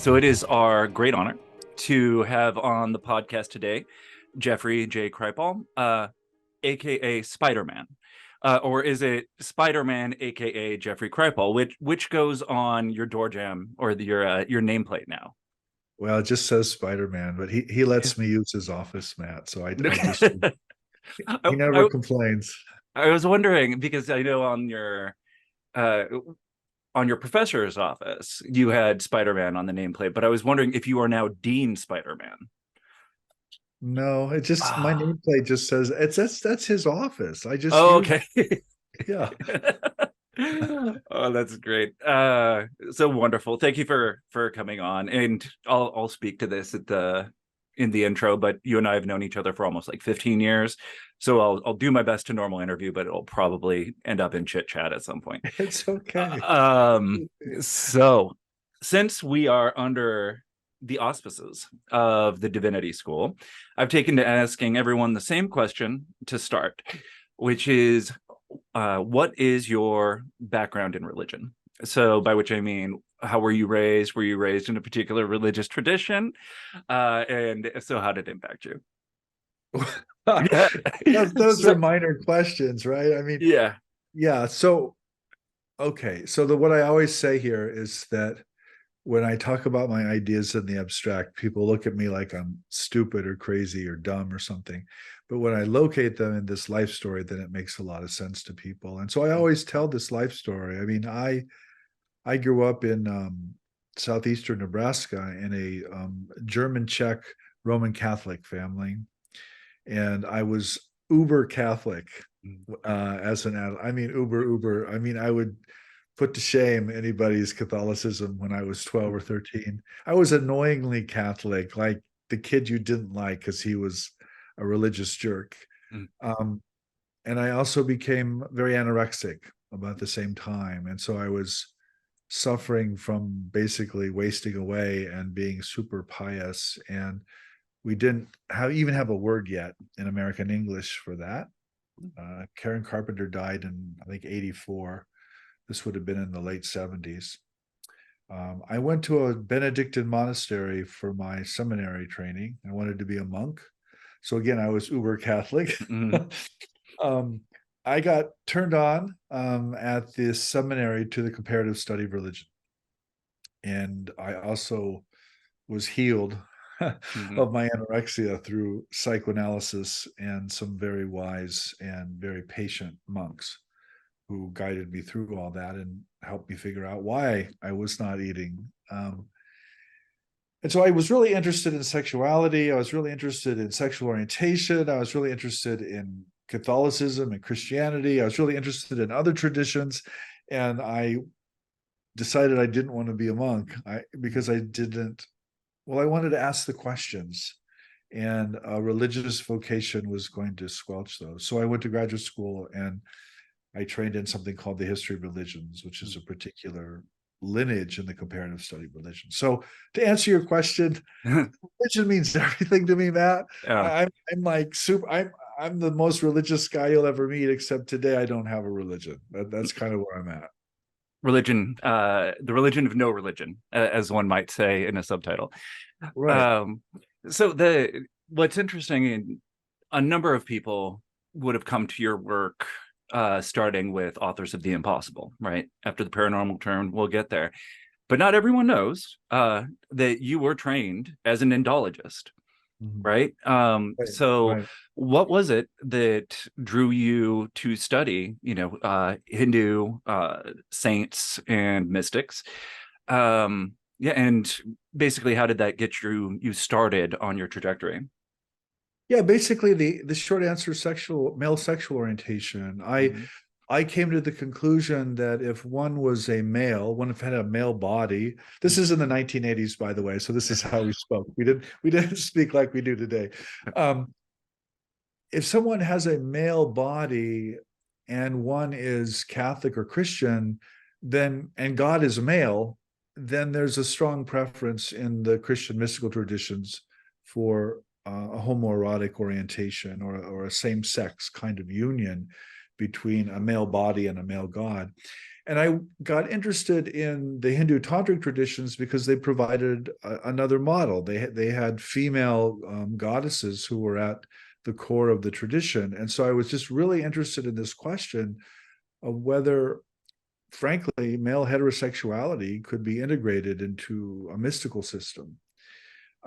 So it is our great honor to have on the podcast today Jeffrey J. Kripal, aka Spider-Man. Or is it Spider-Man, aka Jeffrey Kripal, which goes on your door jam or your nameplate now? Well, it just says Spider-Man, but he lets me use his office, Matt. So I just I, he never I, complains. I was wondering because I know uh, on your professor's office you had Spider-Man on the nameplate, but I was wondering if you are now Dean Spider-Man. No, it just my Ah, nameplate just says that's his office. I just oh, use okay. yeah. Oh, that's great. So wonderful. Thank you for coming on. And I'll speak to this at the in the intro, but you and I have known each other for almost like 15 years. So I'll do my best to normal interview, but it'll probably end up in chit chat at some point. It's okay. So since we are under the auspices of the Divinity School, I've taken to asking everyone the same question to start, which is what is your background in religion? So, by which I mean, how were you raised? Were you raised in a particular religious tradition? And if so, how did it impact you? Yeah. Those are So, minor questions, right? I mean, yeah. yeah. So okay. So what I always say here is that when I talk about my ideas in the abstract, people look at me like I'm stupid or crazy or dumb or something. But when I locate them in this life story, then it makes a lot of sense to people. And so I always tell this life story. I mean, I grew up in southeastern Nebraska in a German Czech Roman Catholic family, and I was uber Catholic as an adult. I mean, uber. I mean, I would put to shame anybody's Catholicism when I was 12 or 13. I was annoyingly Catholic, like the kid you didn't like because he was a religious jerk. Um, and I also became very anorexic about the same time. And so I was suffering from basically wasting away and being super pious. And we didn't even have a word yet in American English for that. Karen Carpenter died in, I think, 84. This would have been in the late 70s. I went to a Benedictine monastery for my seminary training. I wanted to be a monk. So again, I was uber Catholic. Mhm. um, I got turned on at this seminary to the comparative study of religion. And I also was healed Mhm. of my anorexia through psychoanalysis and some very wise and very patient monks who guided me through all that and helped me figure out why I was not eating. And so I was really interested in sexuality. I was really interested in sexual orientation. I was really interested in Catholicism and Christianity. I was really interested in other traditions. And I decided I didn't want to be a monk because I didn't, well, I wanted to ask the questions. And a religious vocation was going to squelch those. So I went to graduate school and I trained in something called the history of religions, which is a particular lineage in the comparative study of religion. So to answer your question, religion means everything to me, Matt. Yeah. I'm like super. I'm the most religious guy you'll ever meet, except today I don't have a religion. That's kind of where I'm at. Religion, the religion of no religion, as one might say in a subtitle. Right. Um, so the what's interesting, in a number of people would have come to your work starting with Authors of the Impossible, right? After the paranormal turn, we'll get there. But not everyone knows that you were trained as an Indologist, Mhm. right? Right. So Right. what was it that drew you to study, Hindu saints and mystics? Yeah, and basically, how did that get you started on your trajectory? Yeah, basically the short answer is male sexual orientation. Mhm. I came to the conclusion that if one was a male, one had a male body. This is in the 1980s, by the way, so this is how we spoke. We didn't speak like we do today. Um, if someone has a male body and one is Catholic or Christian, then and God is male, then there's a strong preference in the Christian mystical traditions for a homoerotic orientation or a same sex kind of union between a male body and a male God. And I got interested in the Hindu tantric traditions because they provided another model. They had female goddesses who were at the core of the tradition. And so I was just really interested in this question of whether, frankly, male heterosexuality could be integrated into a mystical system.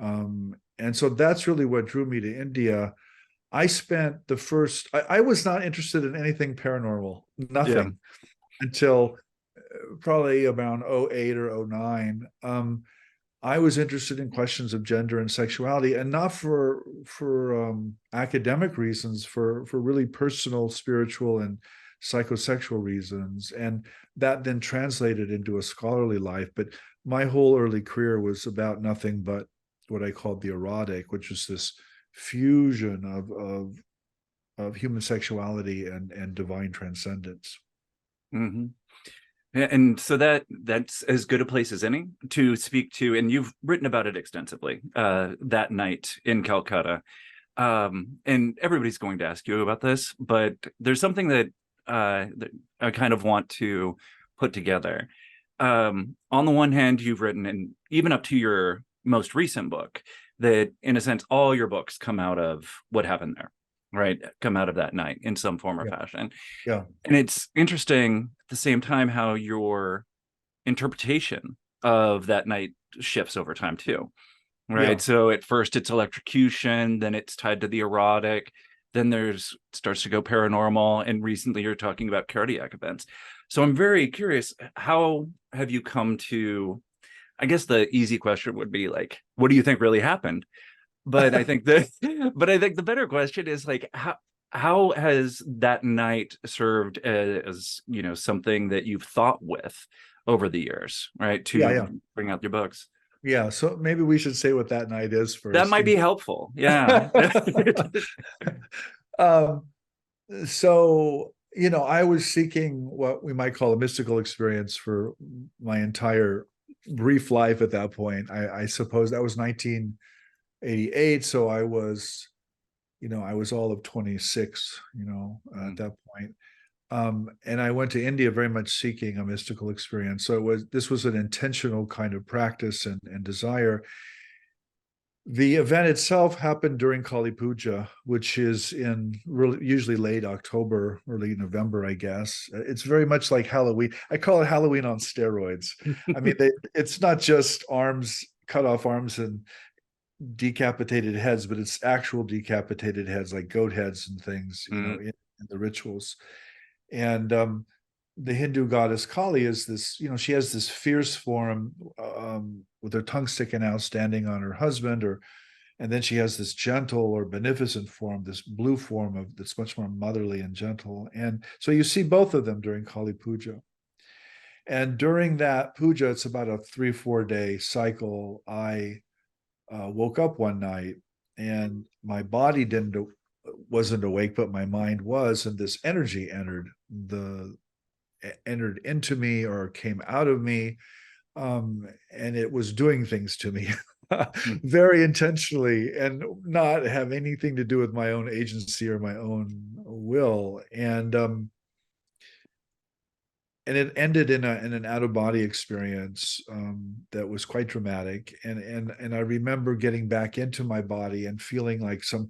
And so that's really what drew me to India. I spent the first, I was not interested in anything paranormal, Yeah. nothing, until probably around '08 or '09. I was interested in questions of gender and sexuality, and not for academic reasons, for really personal, spiritual, and psychosexual reasons. And that then translated into a scholarly life. But my whole early career was about nothing but what I called the erotic, which is this fusion of human sexuality and divine transcendence. Hmm. And so that's as good a place as any to speak to, and you've written about it extensively, that night in Calcutta. And everybody's going to ask you about this, but there's something that I kind of want to put together. On the one hand, you've written, and even up to your most recent book, that in a sense, all your books come out of what happened there, right? Come out of that night in some form or Yeah. fashion. Yeah. And it's interesting at the same time how your interpretation of that night shifts over time too, right? Yeah. So at first it's electrocution, then it's tied to the erotic, then there's starts to go paranormal, and recently you're talking about cardiac events. So I'm very curious, how have you come to, I guess the easy question would be like, what do you think really happened? But I think the better question is like, how has that night served as, you know, something that you've thought with over the years, right? Yeah. To Yeah. bring out your books. Yeah. So maybe we should say what that night is That first. might be helpful. Yeah. um, so, I was seeking what we might call a mystical experience for my entire brief life at that point. I suppose that was 1988. So I was all of 26, at that point. And I went to India very much seeking a mystical experience. So this was an intentional kind of practice and desire. The event itself happened during Kali Puja, which is in usually late October, early November, I guess. It's very much like Halloween. I call it Halloween on steroids. I mean, it's not just cut off arms and decapitated heads, but it's actual decapitated heads, like goat heads and things, in the rituals. And the Hindu goddess Kali is this, she has this fierce form with her tongue sticking out, standing on her husband, and then she has this gentle or beneficent form, this blue form that's much more motherly and gentle. And so you see both of them during Kali Puja. And during that puja, it's about a 3-4 day cycle. I woke up one night and my body wasn't awake, but my mind was, and this energy entered into me or came out of me, and it was doing things to me very intentionally and not have anything to do with my own agency or my own will. And it ended in an out of body experience that was quite dramatic. And I remember getting back into my body and feeling like some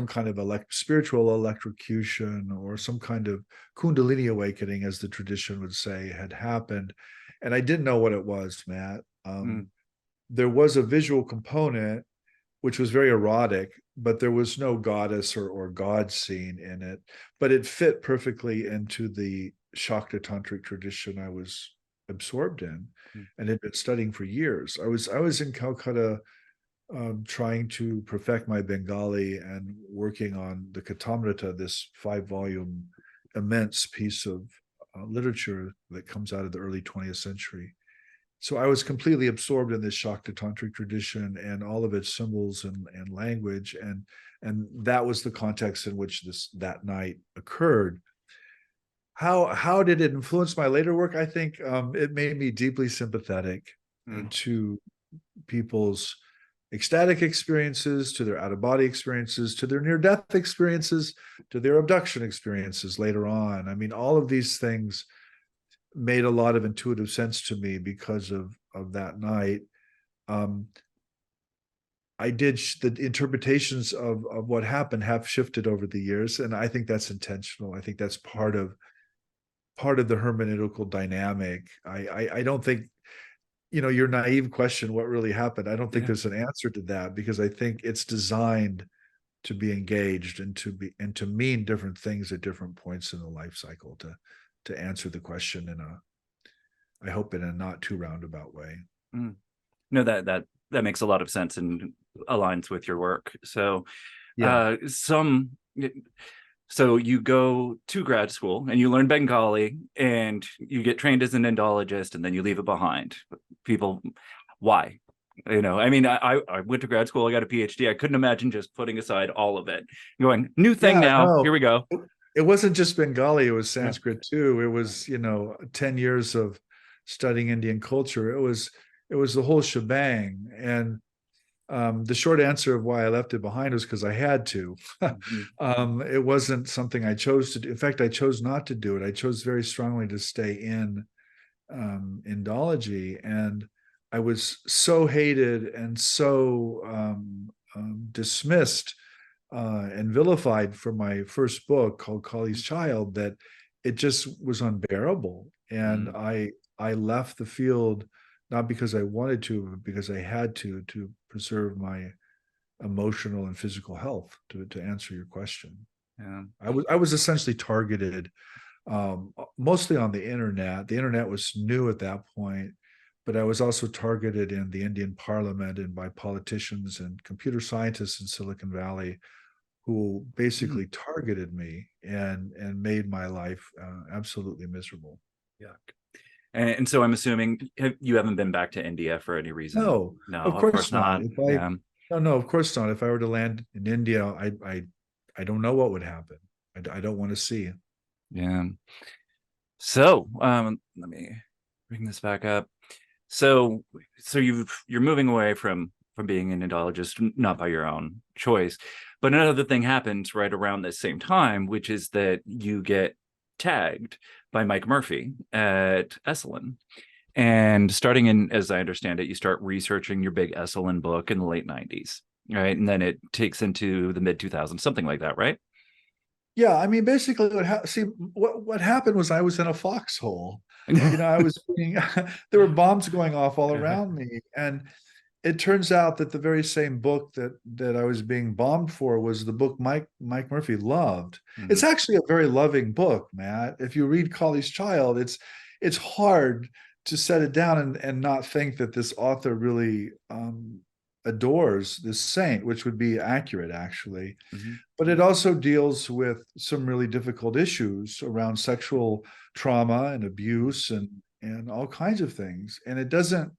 kind of spiritual electrocution or some kind of Kundalini awakening, as the tradition would say, had happened. And I didn't know what it was, Matt. There was a visual component which was very erotic, but there was no goddess or god scene in it. But it fit perfectly into the Shakta tantric tradition I was absorbed in and had been studying for years. I was in Calcutta trying to perfect my Bengali and working on the Katamrita, this 5-volume immense piece of literature that comes out of the early 20th century. So I was completely absorbed in this Shakta tantric tradition and all of its symbols and language, and that was the context in which that night occurred. How did it influence my later work? I think it made me deeply sympathetic to people's ecstatic experiences, to their out-of-body experiences, to their near-death experiences, to their abduction experiences later on. I mean, all of these things made a lot of intuitive sense to me because of that night. Um, I did the interpretations of what happened have shifted over the years, and I think that's intentional. I think that's part of the hermeneutical dynamic. I don't think, your naive question, what really happened, I don't think Yeah. there's an answer to that, because I think it's designed to be engaged and to mean different things at different points in the life cycle, to answer the question I hope in a not too roundabout way. Mm. No, that makes a lot of sense and aligns with your work. So, Yeah. some so you go to grad school and you learn Bengali and you get trained as an Indologist, and then you leave it behind. People, why? I mean, I went to grad school, I got a PhD. I couldn't imagine just putting aside all of it, going, new thing Yeah, now, here no, we go. it wasn't just Bengali, it was Yeah. Sanskrit too. It was, 10 years of studying Indian culture. It was the whole shebang. And the short answer of why I left it behind was because I had to. Mhm. It wasn't something I chose to do. In fact, I chose not to do it. I chose very strongly to stay in Indology, and I was so hated and so dismissed and vilified for my first book called Kali's Child that it just was unbearable. And Mhm. I left the field not because I wanted to, but because I had to preserve my emotional and physical health. To answer your question, Yeah. I was essentially targeted, mostly on the internet. The internet was new at that point, but I was also targeted in the Indian parliament and by politicians and computer scientists in Silicon Valley, who Mhm. basically targeted me and made my life absolutely miserable. Yeah. And so I'm assuming you haven't been back to India for any reason. No, No, of of course course not. not. If I Yeah. No, no, of course not. If I were to land in India, I don't know what would happen. I don't want to see. Yeah. So, let me bring this back up. So, you're moving away from being an Indologist, not by your own choice, but another thing happens right around the same time, which is that you get tagged by Mike Murphy at Esalen. And starting in, as I understand it, you start researching your big Esalen book in the late 90s, right? And then it takes into the mid 2000s, something like that, right? Yeah, I mean, basically, what happened was I was in a foxhole. I was being there were bombs going off all around me, and it turns out that the very same book that I was being bombed for was the book Mike Murphy loved. It's Mhm. actually a very loving book, Matt. If you read Kali's Child, it's hard to set it down and not think that this author really adores this saint, which would be accurate, actually. Mhm. But it also deals with some really difficult issues around sexual trauma and abuse and all kinds of things. And it doesn't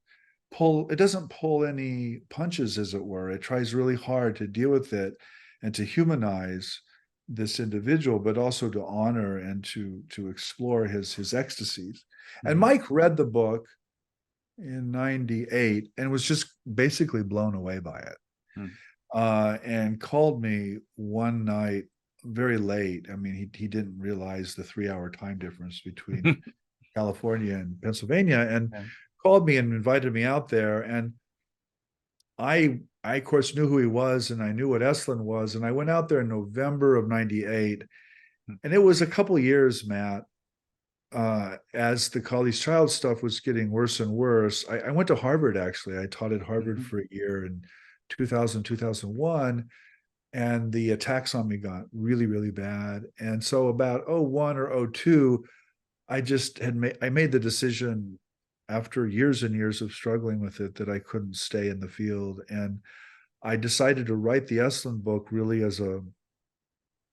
pull any punches, as it were. It tries really hard to deal with it and to humanize this individual, but also to honor and to explore his ecstasies. And Mhm. Mike read the book in 98 and was just basically blown away by it, Mhm. and called me one night very late. I mean, he didn't realize the 3 hour time difference between California and Pennsylvania, and Yeah. called me and invited me out there. And I of course knew who he was, and I knew what Esalen was. And I went out there in November of 98. And it was a couple of years, Matt, as the Kali's Child stuff was getting worse and worse. I went to Harvard, actually. I taught at Harvard Mhm. for a year in 2000, 2001. And the attacks on me got really, really bad. And so about '01 or '02, I made the decision, after years and years of struggling with it, that I couldn't stay in the field. And I decided to write the Esalen book really as a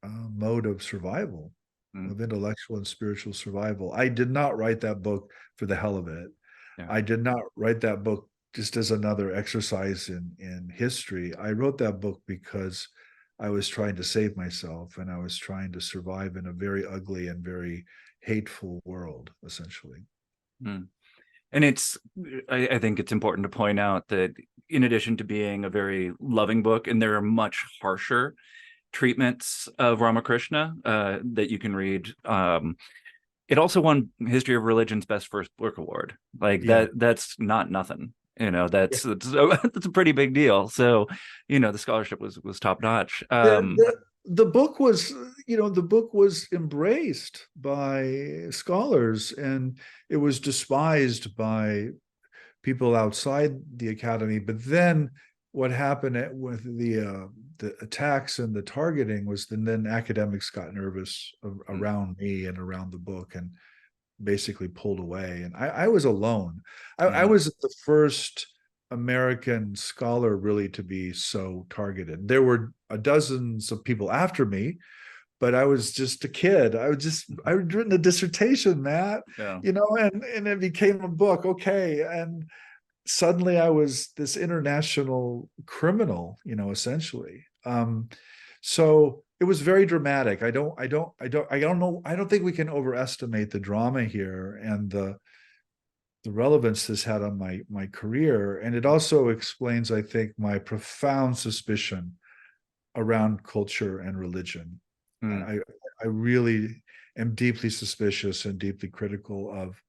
mode of survival, Mhm. of intellectual and spiritual survival. I did not write that book for the hell of it. Yeah. I did not write that book just as another exercise in history. I wrote that book because I was trying to save myself, and I was trying to survive in a very ugly and very hateful world, essentially. Mhm. And I think it's important to point out that in addition to being a very loving book, and there are much harsher treatments of Ramakrishna that you can read it also won History of Religion's Best First Book Award. Like Yeah. that's not nothing. That's a pretty big deal. So, the scholarship was top notch. The book was, the book was embraced by scholars, and it was despised by people outside the academy. But then what happened with the attacks and the targeting was then academics got nervous around me and around the book, and basically pulled away. And I was alone. I was the first American scholar really to be so targeted. There were dozens of people after me, but I was just a kid. I'd written a dissertation, Matt, Yeah. and it became a book. Okay. And suddenly I was this international criminal, essentially. So it was very dramatic. I don't know. I don't think we can overestimate the drama here and the relevance this had on my career. And it also explains, I think, my profound suspicion around culture and religion. Mm. I really am deeply suspicious and deeply critical of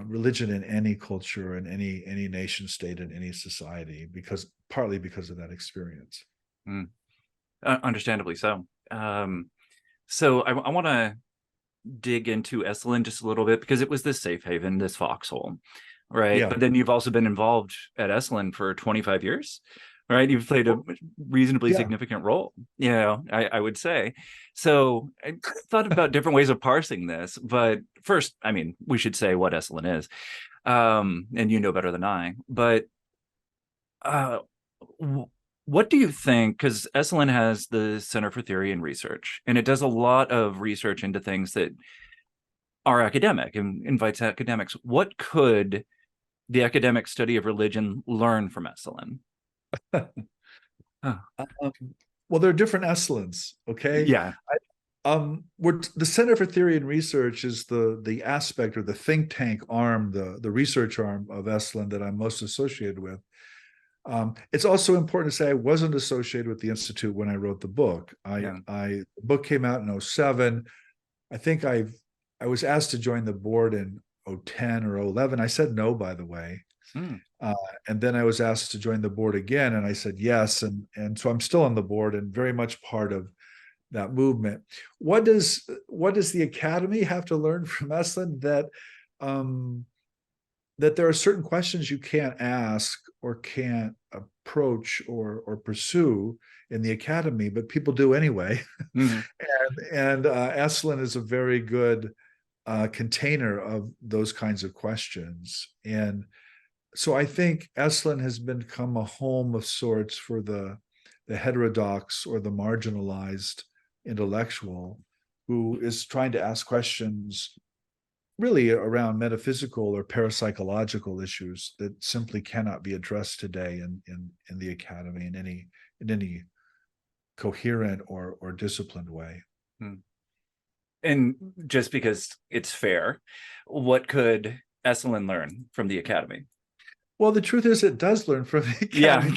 religion in any culture, in any nation state, in any society, partly because of that experience. Mm. Understandably so. So I want to dig into Esalen just a little bit, because it was this safe haven, this foxhole, right? Yeah. But then you've also been involved at Esalen for 25 years, right? You've played a reasonably significant role, I would say. So I thought about different ways of parsing this, but first, I mean, we should say what Esalen is, and you know better than I, but what do you think? Because Esalen has the Center for Theory and Research, and it does a lot of research into things that are academic and invites academics. What could the academic study of religion learn from Esalen? Well, there are different Esalens, okay? Yeah. The Center for Theory and Research is the aspect or the think tank arm, the research arm of Esalen that I'm most associated with. It's also important to say I wasn't associated with the Institute when I wrote the book. The book came out in 2007. I think I was asked to join the board in 2010 or 2011. I said no, by the way. And then I was asked to join the board again, and I said yes. And so I'm still on the board and very much part of that movement. What does the Academy have to learn from Esalen? That there are certain questions you can't ask or can't approach or pursue in the Academy, but people do anyway. And Esalen is a very good container of those kinds of questions. And so I think Esalen has become a home of sorts for the heterodox or the marginalized intellectual who is trying to ask questions really around metaphysical or parapsychological issues that simply cannot be addressed today in the Academy in any coherent or disciplined way. And just because it's fair, what could Esalen learn from the Academy? Well, the truth is, it does learn from the Academy.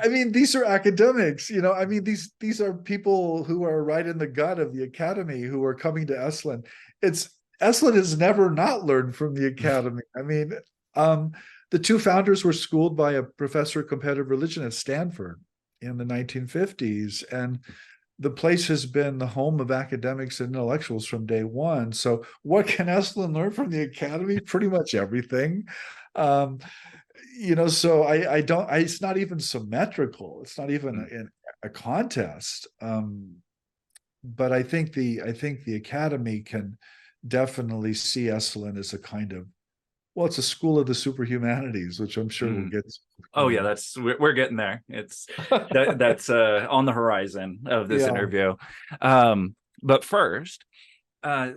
I mean, these are academics, I mean, these are people who are right in the gut of the Academy who are coming to Esalen. Esalen has never not learned from the Academy. I mean, the two founders were schooled by a professor of comparative religion at Stanford in the 1950s. And the place has been the home of academics and intellectuals from day one. So what can Esalen learn from the Academy? Pretty much everything. So I don't, it's not even symmetrical. It's not even a contest. But I think the Academy can definitely see Esalen as a kind of, it's a school of the superhumanities, which I'm sure we'll get to. Oh yeah, we're getting there. It's that's on the horizon of this interview. But first, back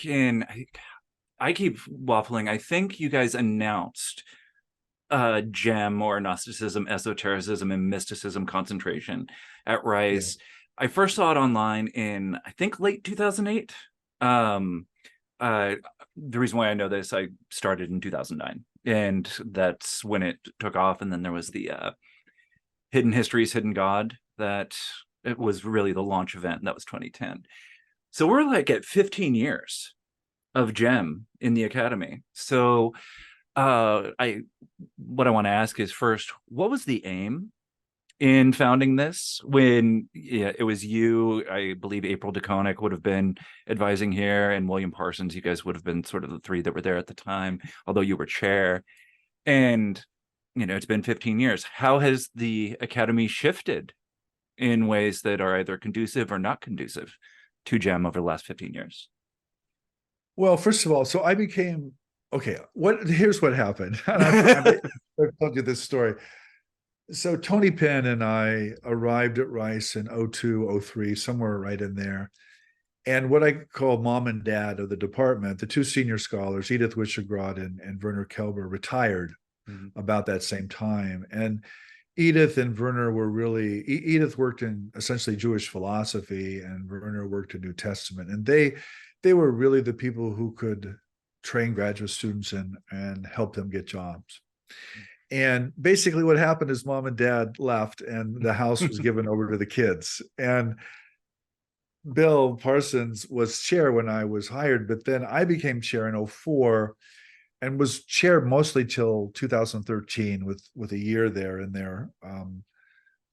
in, I keep waffling. I think you guys announced GEM, or Gnosticism, Esotericism, and Mysticism concentration at Rice. Yeah. I first saw it online in, I think, late 2008. The reason why I know this, I started in 2009, and that's when it took off. And then there was the Hidden Histories, Hidden God that it was really the launch event, and that was 2010. So we're like at 15 years of GEM in the Academy. So I what I want to ask is, first, what was the aim in founding this? When it was you, I believe April DeConnick would have been advising here, and William Parsons, you guys would have been sort of the three that were there at the time, although you were chair. And it's been 15 years. How has the Academy shifted in ways that are either conducive or not conducive to GEM over the last 15 years? Well, first of all, so I became okay. Here's what happened. And I've told you this story. So Tony Penn and I arrived at Rice in 02, 03, somewhere right in there. And what I call mom and dad of the department, the two senior scholars, Edith Wischergrad and Werner Kelber, retired about that same time. And Edith and Werner were really, Edith worked in essentially Jewish philosophy, and Werner worked in New Testament. And they were really the people who could train graduate students and help them get jobs. And basically what happened is mom and dad left, and the house was given over to the kids. And Bill Parsons was chair when I was hired, but then I became chair in 04 and was chair mostly till 2013 with a year there in there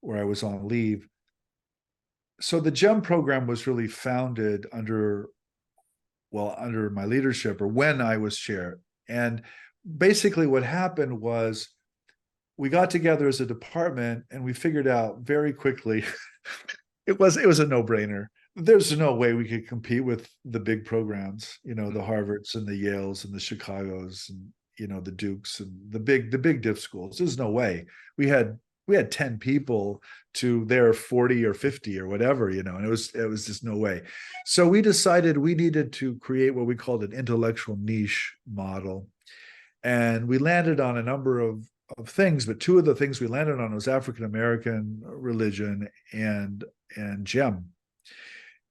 where I was on leave. So the GEM program was really founded under my leadership, or when I was chair. And basically what happened was we got together as a department and we figured out very quickly it was a no-brainer. There's no way we could compete with the big programs, the Harvards and the Yales and the Chicagos and the Dukes and the big diff schools. There's no way. We had 10 people to their 40 or 50 or whatever, and it was just no way. So we decided we needed to create what we called an intellectual niche model. And we landed on a number of things, but two of the things we landed on was African American religion and GEM.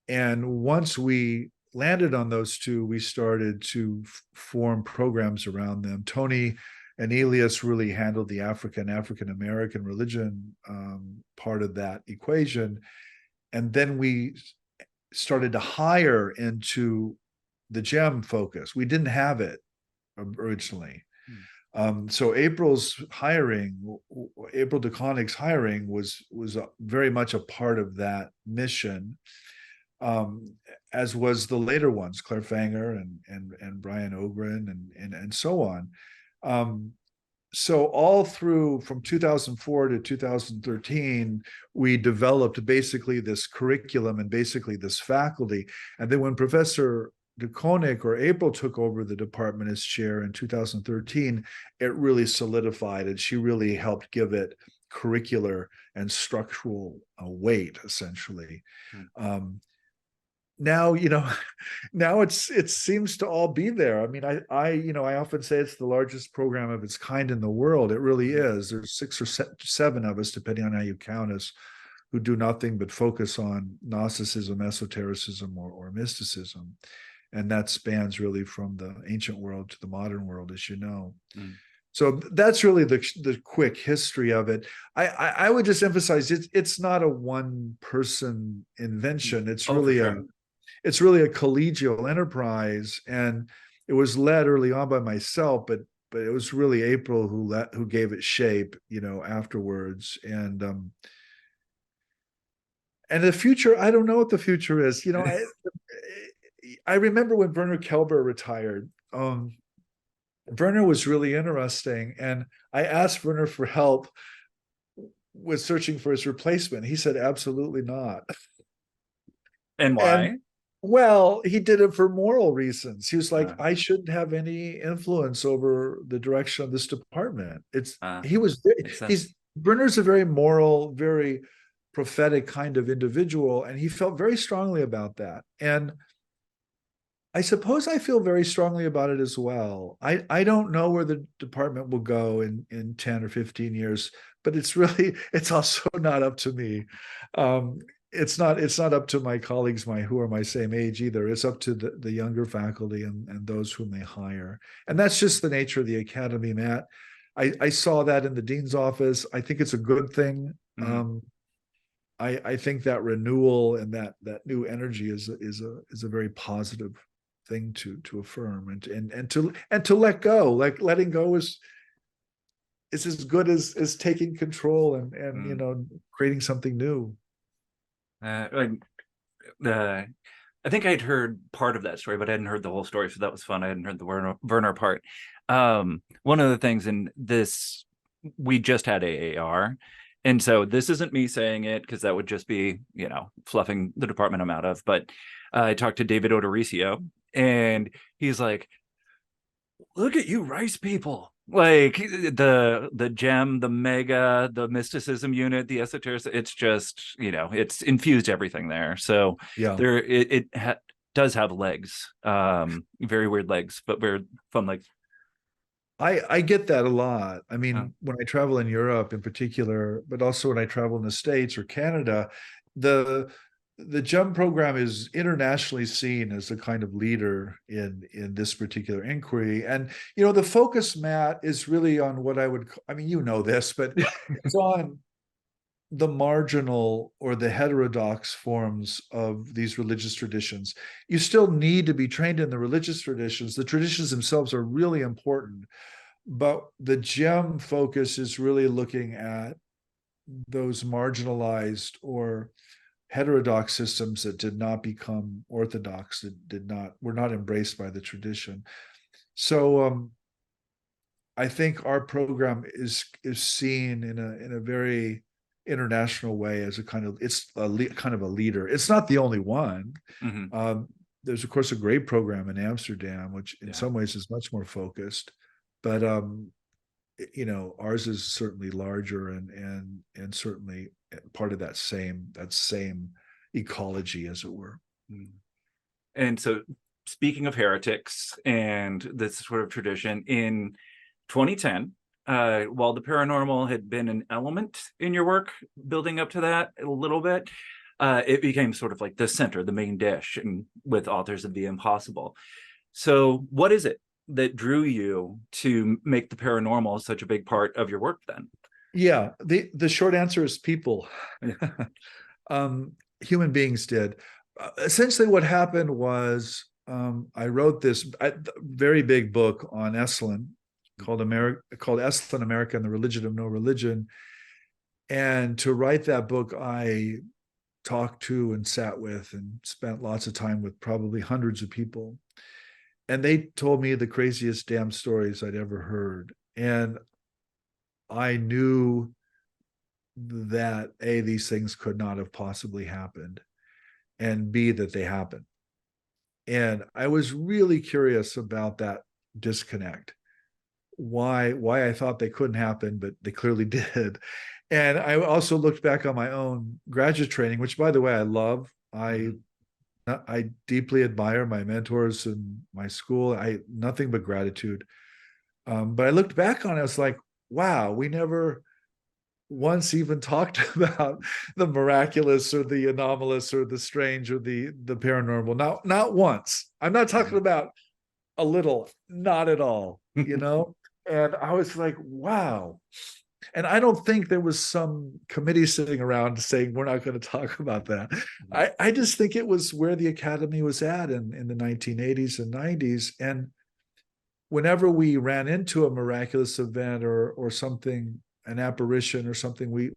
And once we landed on those two, we started to form programs around them. Tony and Elias really handled the African American religion part of that equation. And then we started to hire into the GEM focus. We didn't have it originally. So April DeConnick's hiring was very much a part of that mission, as was the later ones, Claire Fanger and Brian Ogren and so on. So all through from 2004 to 2013, we developed basically this curriculum and basically this faculty. And then when Professor DeConnick or April took over the department as chair in 2013, it really solidified, and she really helped give it curricular and structural weight, essentially. Now it seems to all be there. I mean, I often say it's the largest program of its kind in the world. It really is. There's 6 or 7 of us, depending on how you count us, who do nothing but focus on Gnosticism, esotericism, or mysticism. And that spans really from the ancient world to the modern world, as you know. So that's really the quick history of it. I would just emphasize it's not a one-person invention. It's really it's really a collegial enterprise, and it was led early on by myself, but it was really April who gave it shape, afterwards. And the future, I don't know what the future is. I remember when Werner Kelber retired. Werner was really interesting, and I asked Werner for help with searching for his replacement. He said, absolutely not. And why? And, well, he did it for moral reasons. He was like, I shouldn't have any influence over the direction of this department. Werner's a very moral, very prophetic kind of individual, and he felt very strongly about that. And I suppose I feel very strongly about it as well. I don't know where the department will go in 10 or 15 years, but it's also not up to me. It's not up to my colleagues who are my same age either. It's up to the younger faculty and those whom they hire. And that's just the nature of the academy, Matt. I saw that in the dean's office. I think it's a good thing. I think that renewal and that new energy is a very positive thing to affirm, and to let go. Like letting go is as good as taking control and you Mm. know, creating something new. Like, I think I'd heard part of that story, but I hadn't heard the whole story, so that was fun. I hadn't heard the Werner part. One of the things in this, we just had AAR, and so this isn't me saying it because that would just be, you know, fluffing the department I'm out of. But I talked to David Odoricio, and he's like, look at you rice people, like the gem, the mega, the mysticism unit, the esoteric, it's just, you know, it's infused everything there. So Yeah. there does have legs, very weird legs, but weird fun legs. I get that a lot. I Uh, mean, when I travel in Europe in particular, but also when I travel in the States or Canada, the the JUM program is internationally seen as a kind of leader in this particular inquiry. And you know, the focus, Matt, is really on what I would, I mean, you know this, but it's on the marginal or the heterodox forms of these religious traditions. You still need to be trained in the religious traditions. The traditions themselves are really important, but the GEM focus is really looking at those marginalized or heterodox systems that did not become orthodox, that did not were not embraced by the tradition. So I think our program is seen in a very international way as a kind of, it's kind of a leader. It's not the only one. mhm. There's of course a great program in Amsterdam, which in Yeah. some ways is much more focused, but you know, ours is certainly larger and certainly part of that same ecology, as it were. Mm. And so, speaking of heretics and this sort of tradition, in 2010, while the paranormal had been an element in your work, building up to that a little bit, it became sort of like the center, the main dish, and with authors of the impossible. So, what is it that drew you to make the paranormal such a big part of your work then? Yeah, the short answer is people. Yeah. um, Human beings did. Essentially, what happened was I wrote this very big book on Esalen called Esalen America and the Religion of No Religion. And to write that book, I talked to and sat with and spent lots of time with probably hundreds of people. And they told me the craziest damn stories I'd ever heard. And I knew that A, these things could not have possibly happened, and B, that they happened. And I was really curious about that disconnect. Why I thought they couldn't happen, but they clearly did. And I also looked back on my own graduate training, which by the way, I love. Mhm. I deeply admire my mentors and my school. I nothing but gratitude. But I looked back on it, I was like, wow, we never once even talked about the miraculous or the anomalous or the strange or the paranormal. Not once. I'm not talking about a little, not at all, you know? And I was like, wow. And I don't think there was some committee sitting around saying, we're not going to talk about that. I just think it was where the academy was at in the 1980s and 90s. And whenever we ran into a miraculous event or something, an apparition or something, we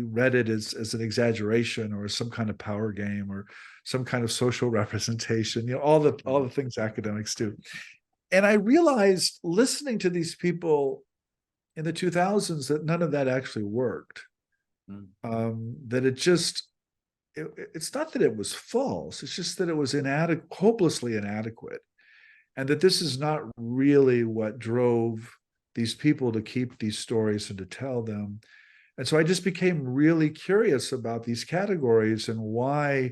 read it as an exaggeration or some kind of power game or some kind of social representation, you know, all the things academics do. And I realized listening to these people in the 2000s that none of that actually worked. That it's not that it was false, it's just that it was hopelessly inadequate, and that this is not really what drove these people to keep these stories and to tell them. And so I just became really curious about these categories and why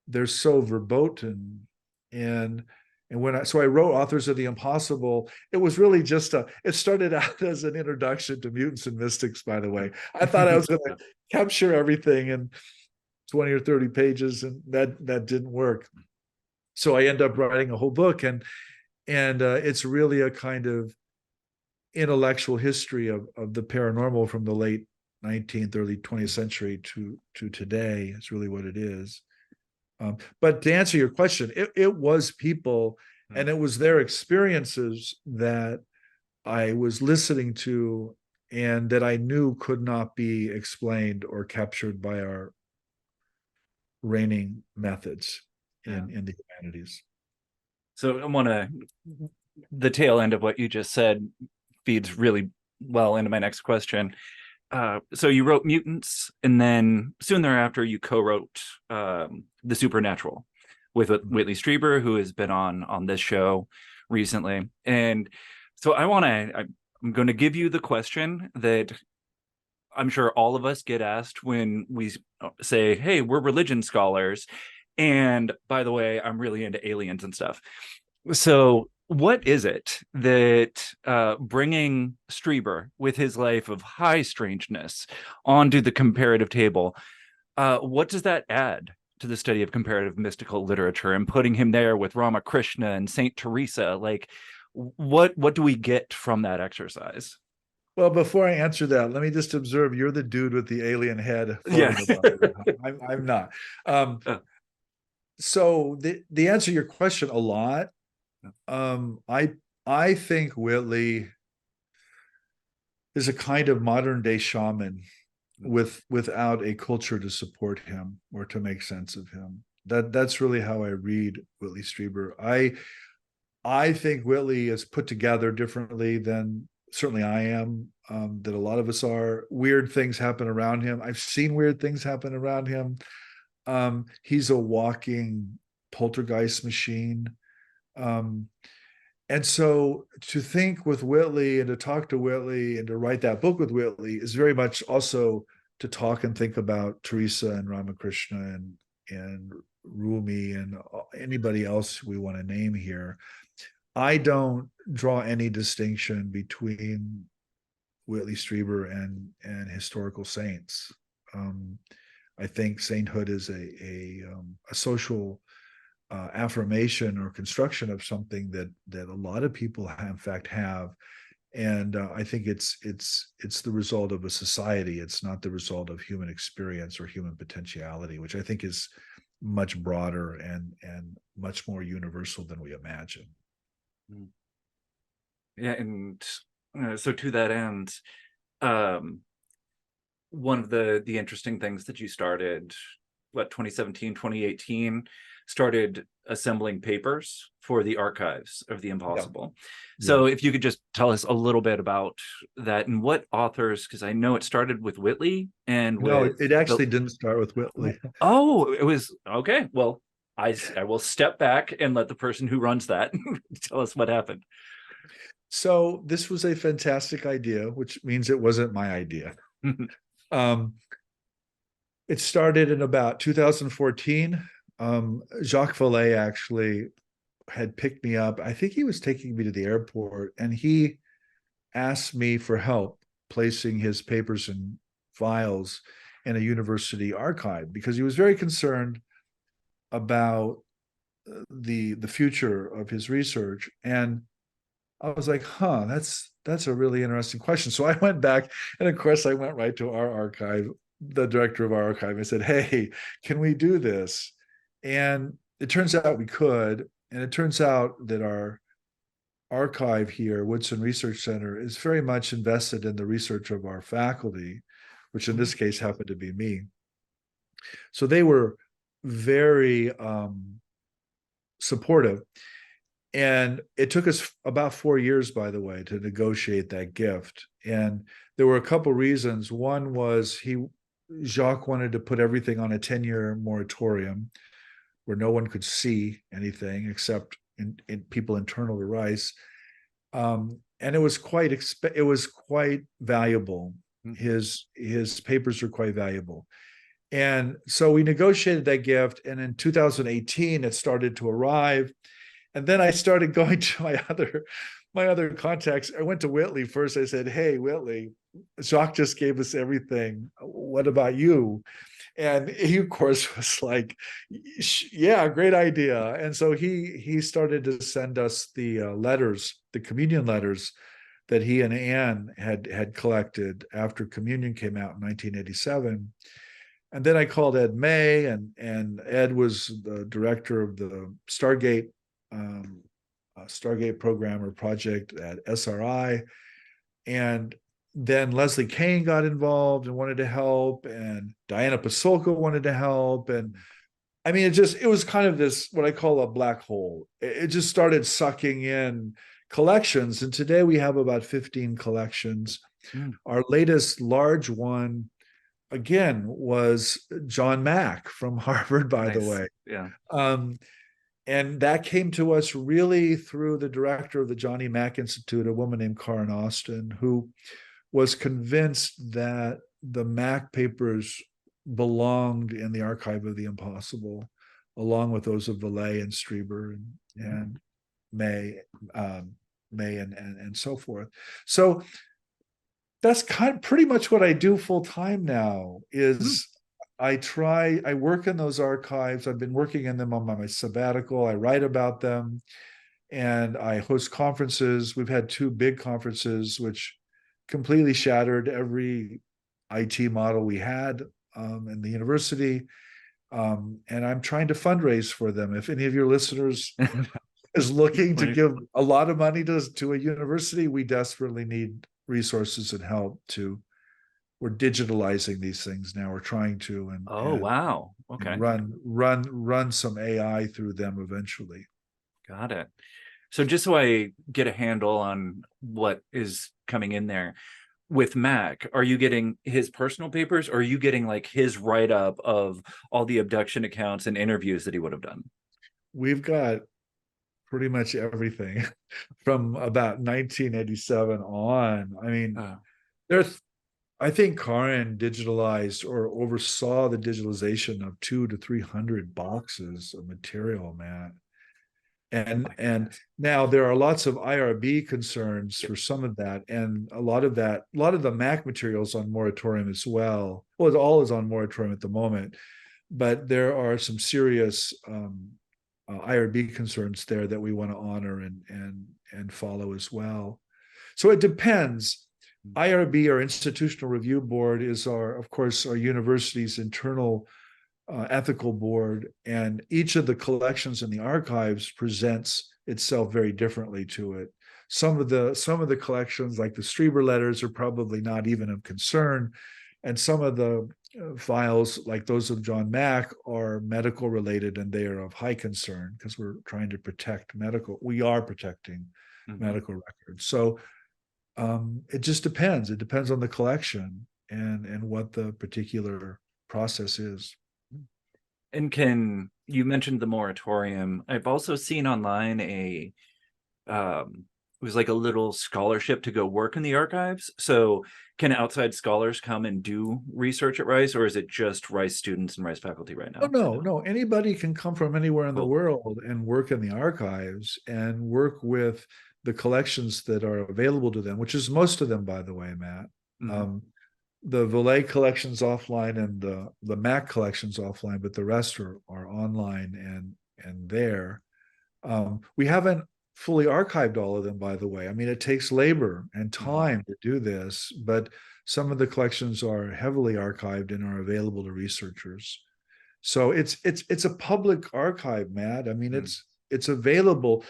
they're so verboten. And when I wrote Authors of the Impossible, it was really it started out as an introduction to mutants and mystics, by the way. I thought I was going to capture everything in 20 or 30 pages, and that didn't work. So I end up writing a whole book, and it's really a kind of intellectual history of the paranormal from the late 19th, early 20th century to today is really what it is. But to answer your question, it was people and it was their experiences that I was listening to and that I knew could not be explained or captured by our reigning methods in the humanities. So I want to, the tail end of what you just said feeds really well into my next question. So you wrote Mutants, and then soon thereafter you co-wrote The Supernatural with Whitley Strieber, who has been on this show recently. And so I'm going to give you the question that I'm sure all of us get asked when we say, hey, we're religion scholars. And by the way, I'm really into aliens and stuff. So what is it that bringing Strieber with his life of high strangeness onto the comparative table, what does that add to the study of comparative mystical literature and putting him there with Ramakrishna and Saint Teresa? Like, what do we get from that exercise? Well, before I answer that, let me just observe you're the dude with the alien head. Yeah. I'm not. So the answer to your question a lot. I think Whitley is a kind of modern day shaman without a culture to support him or to make sense of him. That's really how I read Whitley Strieber. I think Whitley is put together differently than certainly I am, that a lot of us are. Weird things happen around him. I've seen weird things happen around him. He's a walking poltergeist machine. And so to think with Whitley and to talk to Whitley and to write that book with Whitley is very much also to talk and think about Teresa and Ramakrishna and Rumi and anybody else we want to name here. I don't draw any distinction between Whitley Strieber and historical saints. I think sainthood is a social affirmation or construction of something that a lot of people in fact have, and I think it's the result of a society. It's not the result of human experience or human potentiality, which I think is much broader and much more universal than we imagine. Yeah, and so to that end, one of the interesting things that you started, 2017, 2018, started assembling papers for the archives of the impossible. Yeah. So if you could just tell us a little bit about that and what authors, because I know it started with Whitley and no, it actually didn't start with Whitley. Oh, it was okay. Well, I will step back and let the person who runs that tell us what happened. So this was a fantastic idea, which means it wasn't my idea. It started in about 2014. Jacques Vallée actually had picked me up. I think he was taking me to the airport, and he asked me for help placing his papers and files in a university archive because he was very concerned about the future of his research. And I was like, that's a really interesting question. So I went back, and of course I went right to our archive, the director of our archive. I said, hey, can we do this? And it turns out we could. And it turns out that our archive here, Woodson Research Center, is very much invested in the research of our faculty, which in this case happened to be me. So they were very supportive. And it took us about 4 years, by the way, to negotiate that gift. And there were a couple reasons. One was Jacques wanted to put everything on a 10-year moratorium where no one could see anything except in people internal to Rice. And it was quite valuable. His papers were quite valuable. And so we negotiated that gift. And in 2018, it started to arrive. And then I started going to my other contacts. I went to Whitley first. I said, hey, Whitley, Jacques just gave us everything. What about you? And he, of course, was like, yeah, great idea. And so he started to send us the letters, the communion letters that he and Anne had collected after Communion came out in 1987. And then I called Ed May, and Ed was the director of the Stargate program or project at SRI. And then Leslie Kane got involved and wanted to help, and Diana Pasolka wanted to help. And I mean, it was kind of this, what I call a black hole. It just started sucking in collections. And today we have about 15 collections. Our latest large one, again, was John Mack from Harvard, by the way. Yeah. And that came to us really through the director of the Johnny Mack Institute, a woman named Karen Austin, who was convinced that the Mack papers belonged in the archive of the impossible, along with those of Vallée and Strieber and May, and so forth. So that's pretty much what I do full time now. Is I work in those archives. I've been working in them on my sabbatical. I write about them, and I host conferences. We've had 2 big conferences, which completely shattered every IT model we had in the university. And I'm trying to fundraise for them. If any of your listeners is looking to give a lot of money to a university, we desperately need resources and help we're digitalizing these things now. We're trying to Wow. Okay. And run some AI through them eventually. Got it. So just so I get a handle on what is coming in there, with Mac, are you getting his personal papers, or are you getting like his write-up of all the abduction accounts and interviews that he would have done? We've got pretty much everything from about 1987 on. I mean, I think Karen digitalized or oversaw the digitalization of 200 to 300 boxes of material, man. And now there are lots of IRB concerns for some of that, and a lot of the Mac materials on moratorium as well. Well, it all is on moratorium at the moment, but there are some serious IRB concerns there that we want to honor and follow as well. So it depends. IRB, our Institutional Review Board, is of course our university's internal ethical board, and each of the collections in the archives presents itself very differently to it. Some of the collections, like the Strieber letters, are probably not even of concern, and some of the files, like those of John Mack, are medical related, and they are of high concern because we're trying to protect we are protecting medical records. So it just depends. It depends on the collection and what the particular process is. And you mentioned the moratorium. I've also seen online it was like a little scholarship to go work in the archives. So can outside scholars come and do research at Rice, or is it just Rice students and Rice faculty right now? Oh, no. Anybody can come from anywhere in the world and work in the archives and work with the collections that are available to them, which is most of them, by the way, Matt. The Vallée collection's offline and the Mac collection's offline, but the rest are online and there. We haven't fully archived all of them, by the way. I mean, it takes labor and time to do this, but some of the collections are heavily archived and are available to researchers. So it's a public archive, Matt. I mean, it's available.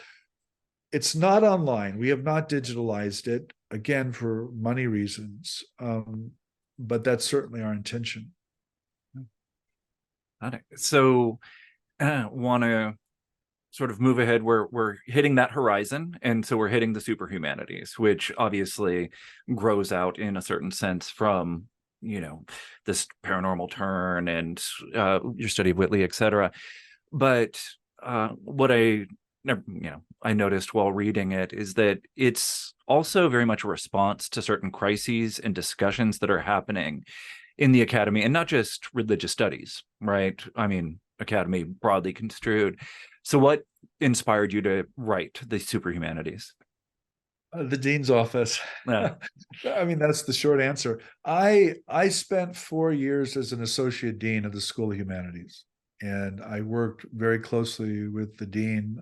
It's not online. We have not digitalized it, again, for money reasons. But that's certainly our intention. Got it. So want to sort of move ahead. We're hitting that horizon, and so we're hitting the superhumanities, which obviously grows out in a certain sense from this paranormal turn and your study of Whitley, etc. But what I noticed while reading it is that it's also very much a response to certain crises and discussions that are happening in the academy, and not just religious studies, right? I mean, academy broadly construed. So what inspired you to write the superhumanities? The dean's office. Yeah. I mean, that's the short answer. I spent 4 years as an associate dean of the School of Humanities, and I worked very closely with the dean,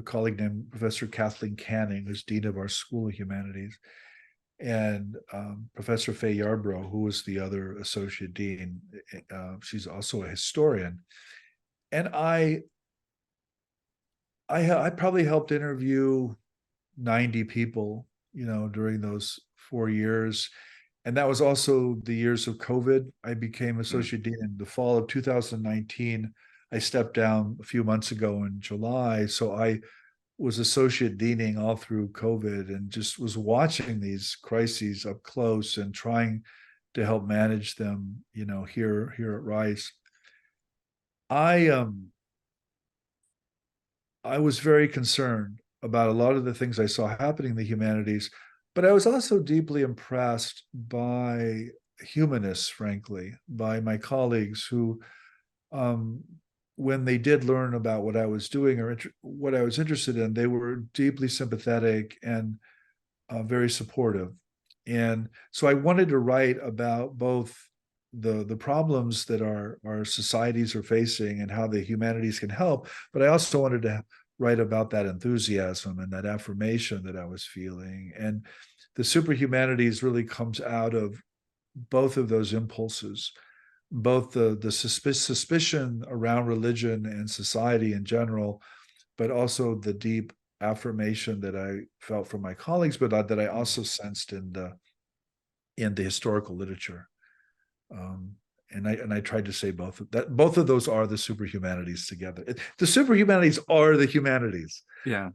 a colleague named Professor Kathleen Canning, who's dean of our School of Humanities, and Professor Faye Yarbrough, who was the other associate dean. She's also a historian, and I probably helped interview 90 people, during those 4 years. And that was also the years of COVID. I became associate dean in the fall of 2019. I stepped down a few months ago in July. So I was associate deaning all through COVID and just was watching these crises up close and trying to help manage them, here at Rice. I was very concerned about a lot of the things I saw happening in the humanities, but I was also deeply impressed by humanists, frankly, by my colleagues who, um, when they did learn about what I was doing or what I was interested in, they were deeply sympathetic and very supportive. And so I wanted to write about both the problems that our societies are facing and how the humanities can help, but I also wanted to write about that enthusiasm and that affirmation that I was feeling. And the superhumanities really comes out of both of those impulses, both the suspicion around religion and society in general, but also the deep affirmation that I felt from my colleagues, but that I also sensed in the historical literature. And I tried to say both of those are the superhumanities together. The superhumanities are the humanities. Yeah.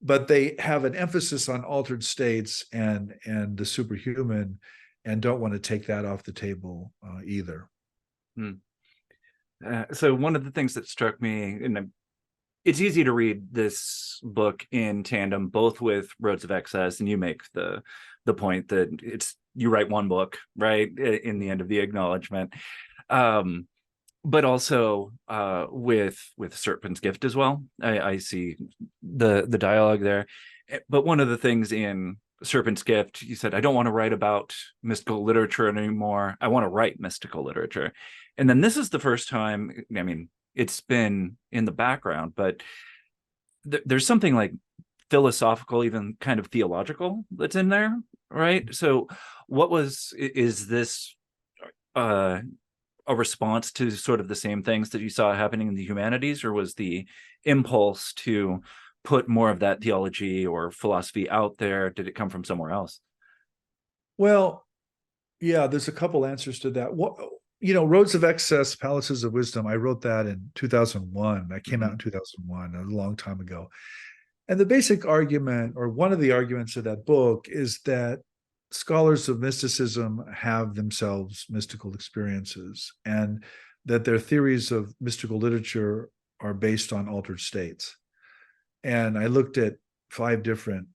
But they have an emphasis on altered states and the superhuman, and don't want to take that off the table either. So one of the things that struck me, and it's easy to read this book in tandem, both with Roads of Excess, and you make the point that you write one book, right, in the end of the acknowledgement, but also with Serpent's Gift as well. I see the dialogue there, but one of the things in Serpent's Gift, you said, I don't want to write about mystical literature anymore. I want to write mystical literature. And then this is the first time, I mean, it's been in the background, but there's something like philosophical, even kind of theological that's in there, right? So is this a response to sort of the same things that you saw happening in the humanities, or was the impulse to put more of that theology or philosophy out there, did it come from somewhere else? Well, yeah, there's a couple answers to that. Roads of Excess, Palaces of Wisdom, I wrote that in 2001. That came out in 2001, a long time ago. And the basic argument, or one of the arguments of that book, is that scholars of mysticism have themselves mystical experiences, and that their theories of mystical literature are based on altered states. And I looked at 5 different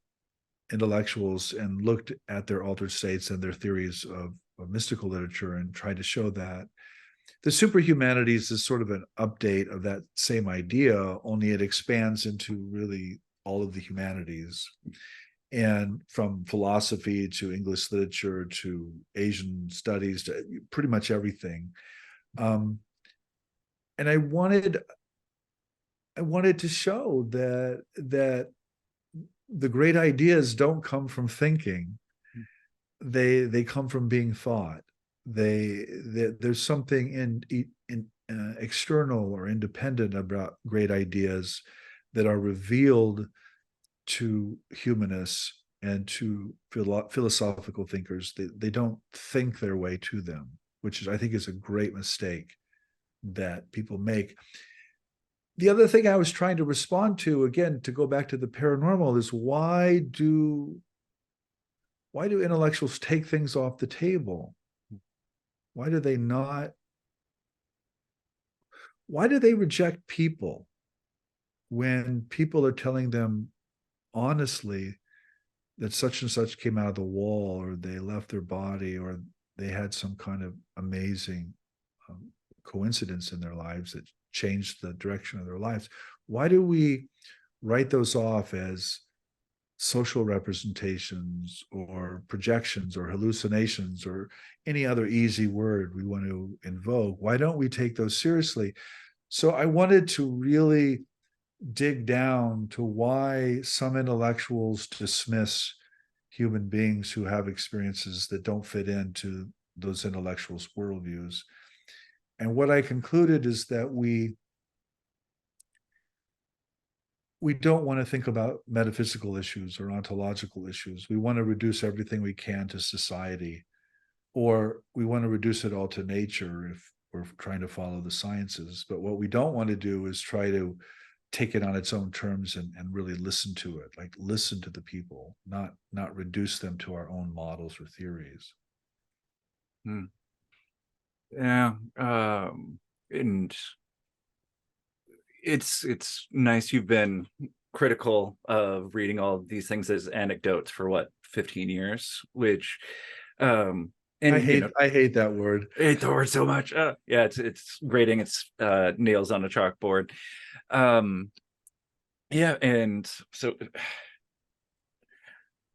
intellectuals and looked at their altered states and their theories of mystical literature and tried to show that. The superhumanities is sort of an update of that same idea, only it expands into really all of the humanities, and from philosophy to English literature to Asian studies to pretty much everything. And I wanted to show that the great ideas don't come from thinking; they come from being thought. There's something in external or independent about great ideas that are revealed to humanists and to philosophical thinkers. They don't think their way to them, which I think is a great mistake that people make. The other thing I was trying to respond to, again, to go back to the paranormal, is why do intellectuals take things off the table? Why do they not? Why do they reject people when people are telling them honestly that such and such came out of the wall, or they left their body, or they had some kind of amazing coincidence in their lives that changed the direction of their lives? Why do we write those off as social representations or projections or hallucinations or any other easy word we want to invoke? Why don't we take those seriously? So I wanted to really dig down to why some intellectuals dismiss human beings who have experiences that don't fit into those intellectuals' worldviews. And what I concluded is that we don't want to think about metaphysical issues or ontological issues. We want to reduce everything we can to society, or we want to reduce it all to nature if we're trying to follow the sciences. But what we don't want to do is try to take it on its own terms and really listen to it, like listen to the people, not reduce them to our own models or theories. Hmm. Yeah. And it's nice you've been critical of reading all of these things as anecdotes for what, 15 years, which I and you hate know, I hate that word. I hate the word so much. Yeah, it's grating, it's nails on a chalkboard. um yeah, and so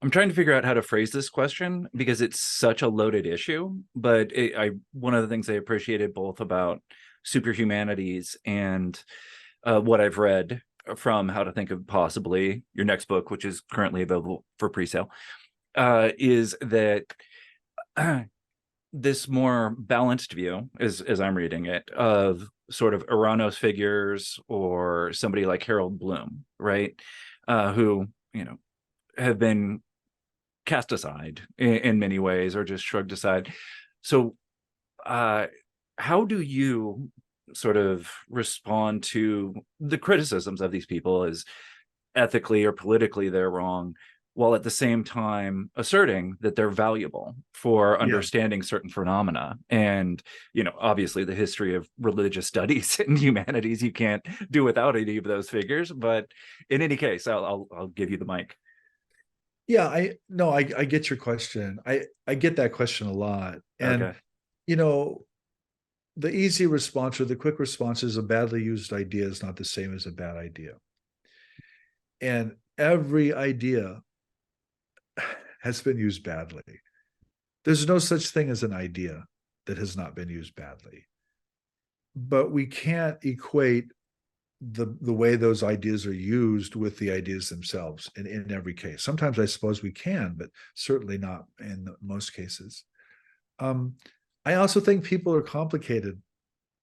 I'm trying to figure out how to phrase this question because it's such a loaded issue. But one of the things I appreciated both about superhumanities and what I've read from How to Think of Possibly, your next book, which is currently available for pre-sale, is that this more balanced view, as I'm reading it, of sort of Uranus figures or somebody like Harold Bloom, right? Who, have been cast aside in many ways or just shrugged aside. So how do you sort of respond to the criticisms of these people as ethically or politically they're wrong, while at the same time asserting that they're valuable for Yeah. understanding certain phenomena? And obviously the history of religious studies and humanities, you can't do without any of those figures. But in any case, I'll give you the mic. Yeah, I get your question. I get that question a lot. And Okay. you know, the easy response or the quick response is a badly used idea is not the same as a bad idea. And every idea has been used badly. There's no such thing as an idea that has not been used badly. But we can't equate the way those ideas are used with the ideas themselves in every case. Sometimes I suppose we can, but certainly not in most cases. Um, I also think people are complicated,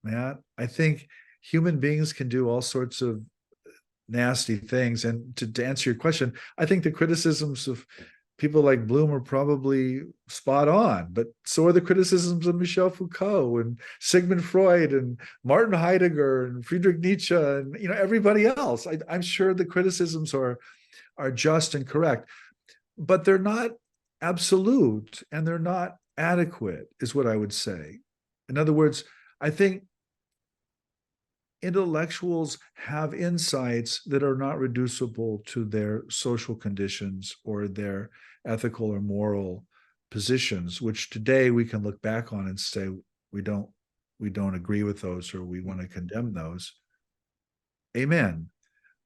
Matt. I think human beings can do all sorts of nasty things. And to answer your question, I think the criticisms of people like Bloom are probably spot on, but so are the criticisms of Michel Foucault and Sigmund Freud and Martin Heidegger and Friedrich Nietzsche and everybody else. I'm sure the criticisms are just and correct, but they're not absolute and they're not adequate, is what I would say. In other words, I think intellectuals have insights that are not reducible to their social conditions or their ethical or moral positions, which today we can look back on and say we don't agree with those or we want to condemn those. Amen.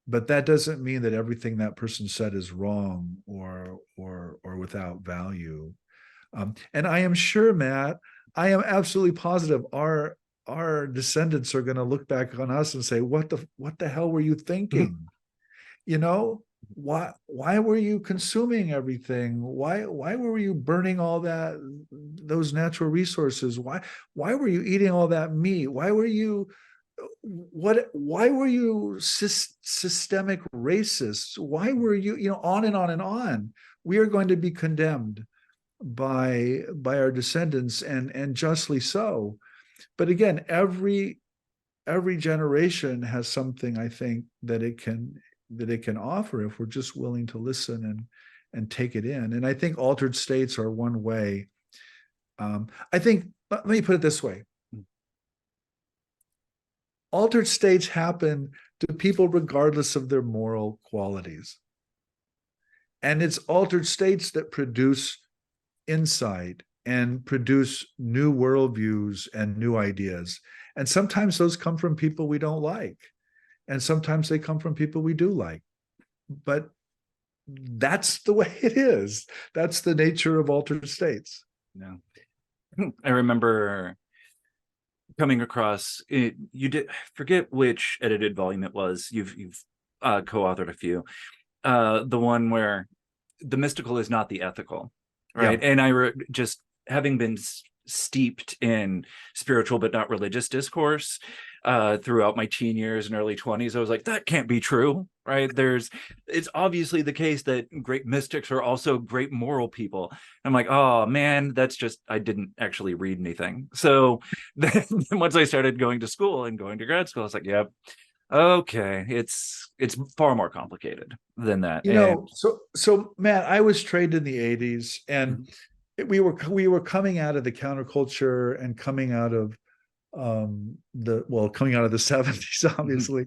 But that doesn't mean that everything that person said is wrong or without value. And I am sure, Matt, I am absolutely positive our descendants are going to look back on us and say, what the hell were you thinking? You know, why were you consuming everything? Why were you burning all those natural resources? Why were you eating all that meat? Why were you systemic racists? Why were you on and on and on? We are going to be condemned by our descendants, and justly so. But again, every generation has something, I think, that it can offer if we're just willing to listen and take it in. And I think altered states are one way. I think, let me put it this way. Altered states happen to people regardless of their moral qualities. And it's altered states that produce insight and produce new worldviews and new ideas. And sometimes those come from people we don't like. And sometimes they come from people we do like. But that's the way it is. That's the nature of altered states. No. I remember coming across it. You did forget which edited volume it was. You've co-authored a few. The one where the mystical is not the ethical, right? Yeah. And just having been steeped in spiritual but not religious discourse throughout my teen years and early 20s, I was like, that can't be true, right? It's obviously the case that great mystics are also great moral people. I'm like, oh man, that's just, I didn't actually read anything. So then once I started going to school and going to grad school, I was like, yep, okay, it's far more complicated than that. And So Matt, I was trained in the 80s, and we were coming out of the counterculture and coming out of coming out of the 70s, obviously.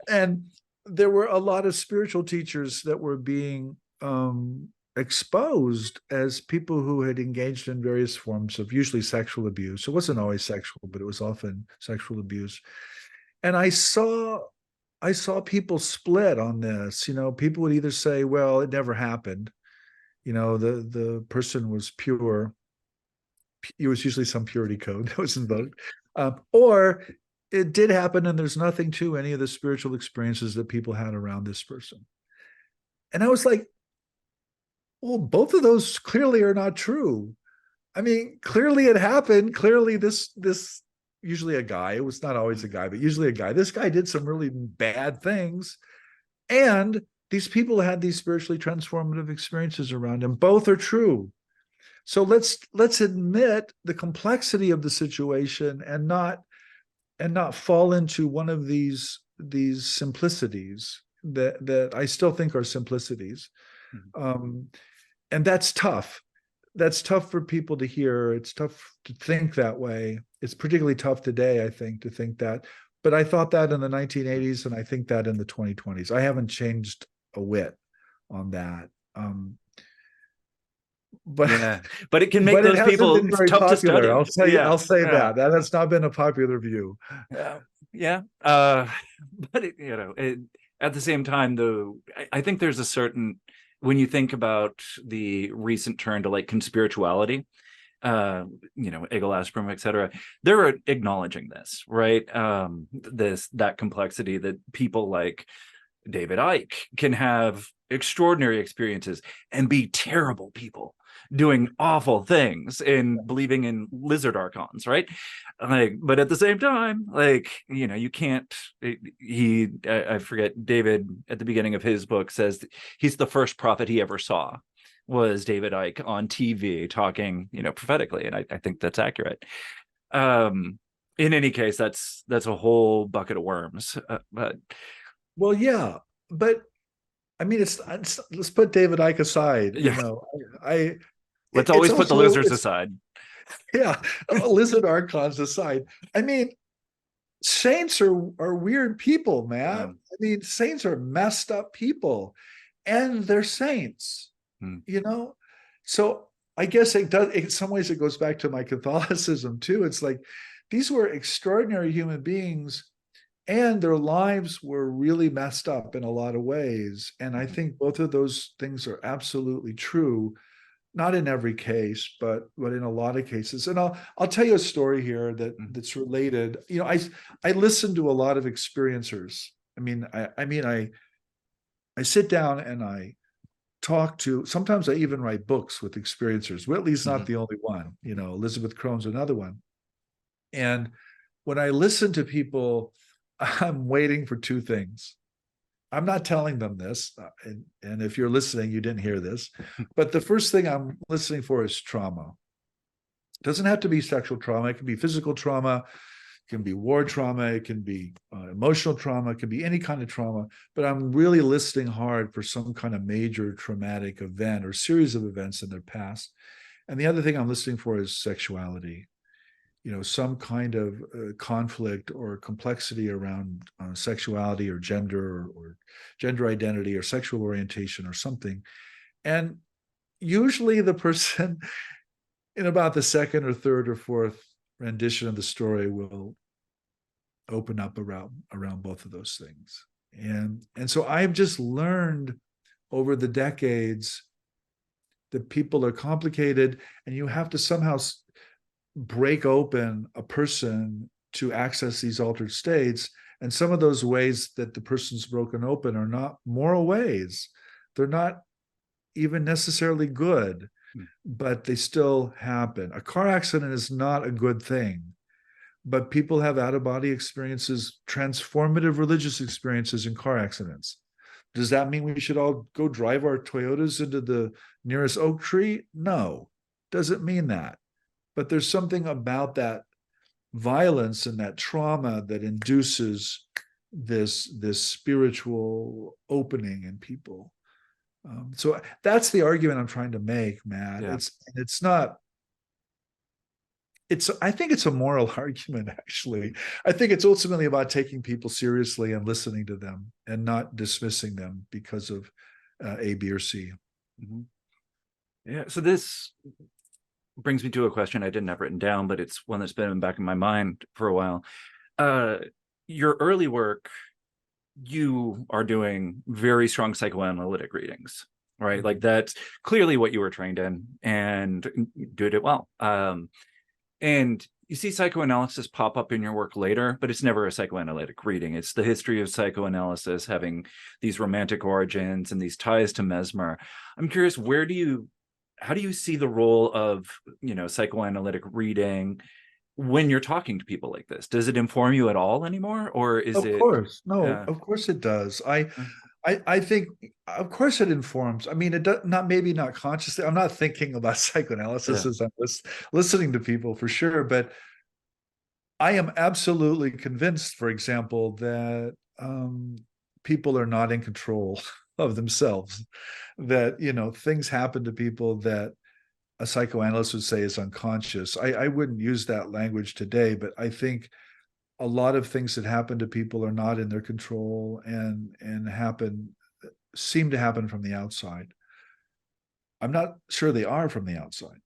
And there were a lot of spiritual teachers that were being exposed as people who had engaged in various forms of usually sexual abuse. It wasn't always sexual, but it was often sexual abuse. And I saw people split on this. People would either say, well, it never happened. The person was pure. It was usually some purity code that was invoked. Or it did happen, and there's nothing to any of the spiritual experiences that people had around this person. And I was like, well, both of those clearly are not true. I mean, clearly it happened. Clearly this usually a guy, it was not always a guy, but usually a guy. This guy did some really bad things. And these people had these spiritually transformative experiences around him. Both are true. So let's admit the complexity of the situation and not fall into one of these simplicities that I still think are simplicities. And that's tough. That's tough for people to hear. It's tough to think that way. It's particularly tough today, I think, to think that. But I thought that in the 1980s, and I think that in the 2020s. I haven't changed a whit on that. But yeah, but it can make those hasn't people been very tough to study. popular. I'll say Yeah. that has not been a popular view. Yeah. But at the same time, though, I think there's a certain, when you think about the recent turn to like conspirituality, Egil Asprem, etc., they're acknowledging this, right? That complexity that people like David Icke can have extraordinary experiences and be terrible people doing awful things and believing in lizard archons, right? Like, but at the same time, like, you can't, I forget, David at the beginning of his book says he's the first prophet he ever saw was David Icke on TV talking, prophetically. And I think that's accurate. In any case, that's a whole bucket of worms. But Well, yeah, but I mean, let's put David Icke aside. yeah, let's It's always put the also lizards aside. Yeah, lizard archons aside. I mean, saints are weird people, man. I mean, saints are messed up people, and they're saints. So I guess it does. In some ways, it goes back to my Catholicism too. It's like these were extraordinary human beings, and their lives were really messed up in a lot of ways. And I think both of those things are absolutely true. Not in every case, but in a lot of cases. And I'll tell you a story here that's related. I listen to a lot of experiencers. I sit down and I talk to. Sometimes I even write books with experiencers. Whitley's not the only one. Elizabeth Crohn's another one. And when I listen to people, I'm waiting for two things. I'm not telling them this, and if you're listening, you didn't hear this, but the first thing I'm listening for is trauma. It doesn't have to be sexual trauma. It can be physical trauma. It can be war trauma. It can be emotional trauma. It can be any kind of trauma, but I'm really listening hard for some kind of major traumatic event or series of events in their past. And the other thing I'm listening for is sexuality. Some kind of conflict or complexity around sexuality or gender identity or sexual orientation or something. And usually the person in about the second or third or fourth rendition of the story will open up around both of those things. And so I've just learned over the decades that people are complicated, and you have to somehow break open a person to access these altered states. And some of those ways that the person's broken open are not moral ways. They're not even necessarily good, but they still happen. A car accident is not a good thing, but people have out-of-body experiences, transformative religious experiences in car accidents. Does that mean we should all go drive our Toyotas into the nearest oak tree? No, doesn't mean that. But there's something about that violence and that trauma that induces this spiritual opening in people. So that's the argument I'm trying to make, Matt. Yeah. It's not. I think it's a moral argument, actually. I think it's ultimately about taking people seriously and listening to them and not dismissing them because of A, B, or C. Mm-hmm. Yeah. So this brings me to a question I didn't have written down, but it's one that's been back in my mind for a while. Your early work, you are doing very strong psychoanalytic readings, right? Mm-hmm. Like that's clearly what you were trained in and did it well. And you see psychoanalysis pop up in your work later, but it's never a psychoanalytic reading. It's the history of psychoanalysis having these romantic origins and these ties to Mesmer. I'm curious, how do you see the role of, psychoanalytic reading when you're talking to people like this? Does it inform you at all anymore? Or is Of it, course, no, of course it does. I think, of course, it informs. I mean, it does not, maybe not consciously. I'm not thinking about psychoanalysis yeah. as I'm listening to people for sure, but I am absolutely convinced, for example, that people are not in control of themselves. That things happen to people that a psychoanalyst would say is unconscious. I wouldn't use that language today, but I think a lot of things that happen to people are not in their control and seem to happen from the outside. I'm not sure they are from the outside,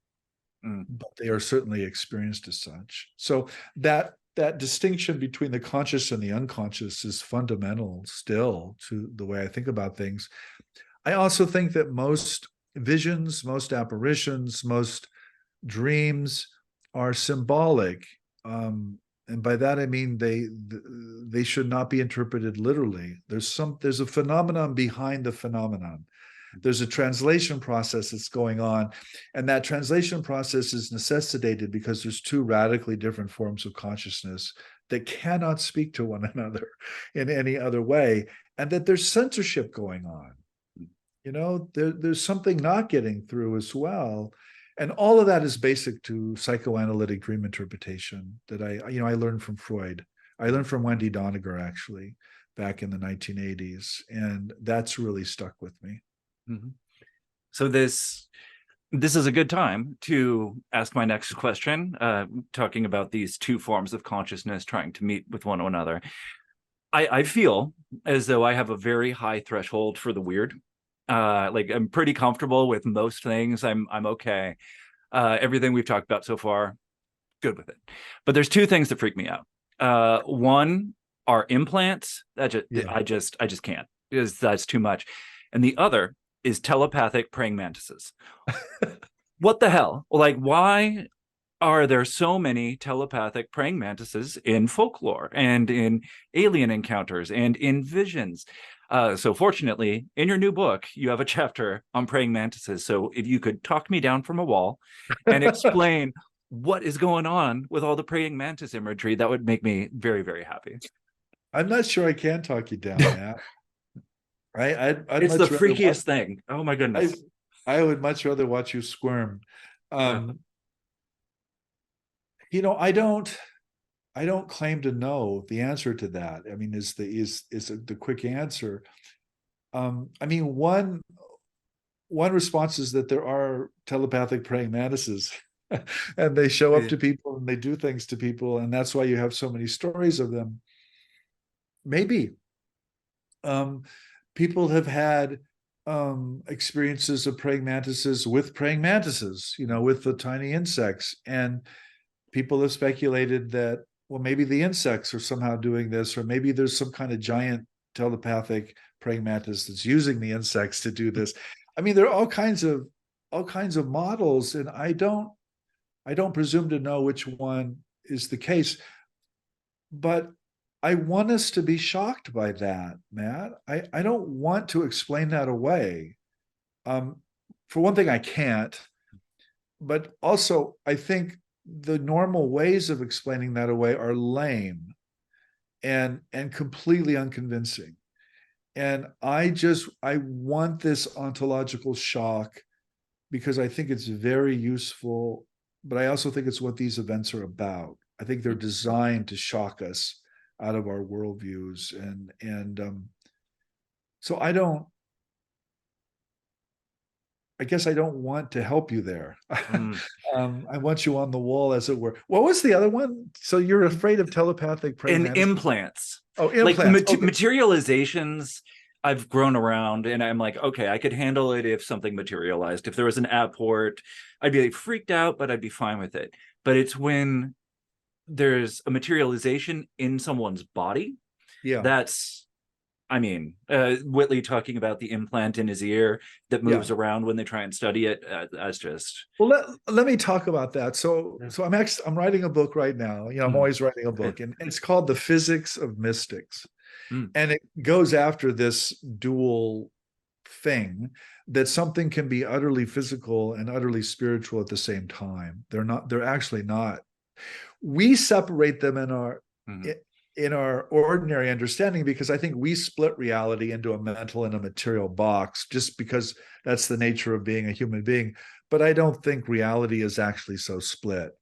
but they are certainly experienced as such. So that distinction between the conscious and the unconscious is fundamental still to the way I think about things. I also think that most visions, most apparitions, most dreams are symbolic. And by that I mean they should not be interpreted literally. There's a phenomenon behind the phenomenon. There's a translation process that's going on, and that translation process is necessitated because there's two radically different forms of consciousness that cannot speak to one another in any other way, and that there's censorship going on. There's something not getting through as well. And all of that is basic to psychoanalytic dream interpretation that I learned from Freud. I learned from Wendy Doniger, actually, back in the 1980s. And that's really stuck with me. Mm-hmm. So this is a good time to ask my next question, talking about these two forms of consciousness trying to meet with one another. I feel as though I have a very high threshold for the weird. Like I'm pretty comfortable with most things. I'm okay. Everything we've talked about so far, good with it. But there's two things that freak me out. One are implants. I just can't, because that's too much. And the other is telepathic praying mantises. What the hell? Like, why are there so many telepathic praying mantises in folklore and in alien encounters and in visions? So fortunately, in your new book, you have a chapter on praying mantises. So if you could talk me down from a wall and explain what is going on with all the praying mantis imagery, that would make me very, very happy. I'm not sure I can talk you down, Matt. It's the freakiest thing. Oh my goodness. I would much rather watch you squirm. I don't claim to know the answer to that. I mean, is the quick answer. I mean, one response is that there are telepathic praying mantises, and they show up to people and they do things to people, and that's why you have so many stories of them. Maybe people have had experiences of praying mantises with praying mantises, with the tiny insects, and people have speculated that, well, maybe the insects are somehow doing this, or maybe there's some kind of giant telepathic praying mantis that's using the insects to do this. I mean, there are all kinds of models, and I don't presume to know which one is the case. But I want us to be shocked by that, Matt. I don't want to explain that away. Um, for one thing, I can't, but also I think the normal ways of explaining that away are lame and completely unconvincing. And I want this ontological shock because I think it's very useful, but I also think it's what these events are about. I think they're designed to shock us out of our worldviews, and so I guess I don't want to help you there. Mm. I want you on the wall, as it were. What was the other one? So you're afraid of telepathic praying And mantis? implants, Oh, like implants. Okay. materializations. I've grown around and I'm like, okay, I could handle it if something materialized. If there was an apport, I'd be like freaked out, but I'd be fine with it. But it's when there's a materialization in someone's body Yeah. that's, I mean, Whitley talking about the implant in his ear that Yeah. moves around when they try and study it. That's just. Well, let me talk about that. So I'm writing a book right now. I'm Mm. always writing a book, and it's called The Physics of Mystics. Mm. And it goes after this dual thing that something can be utterly physical and utterly spiritual at the same time. They're actually not. We separate them Mm. in our ordinary understanding because I think we split reality into a mental and a material box just because that's the nature of being a human being. But I don't think reality is actually so split.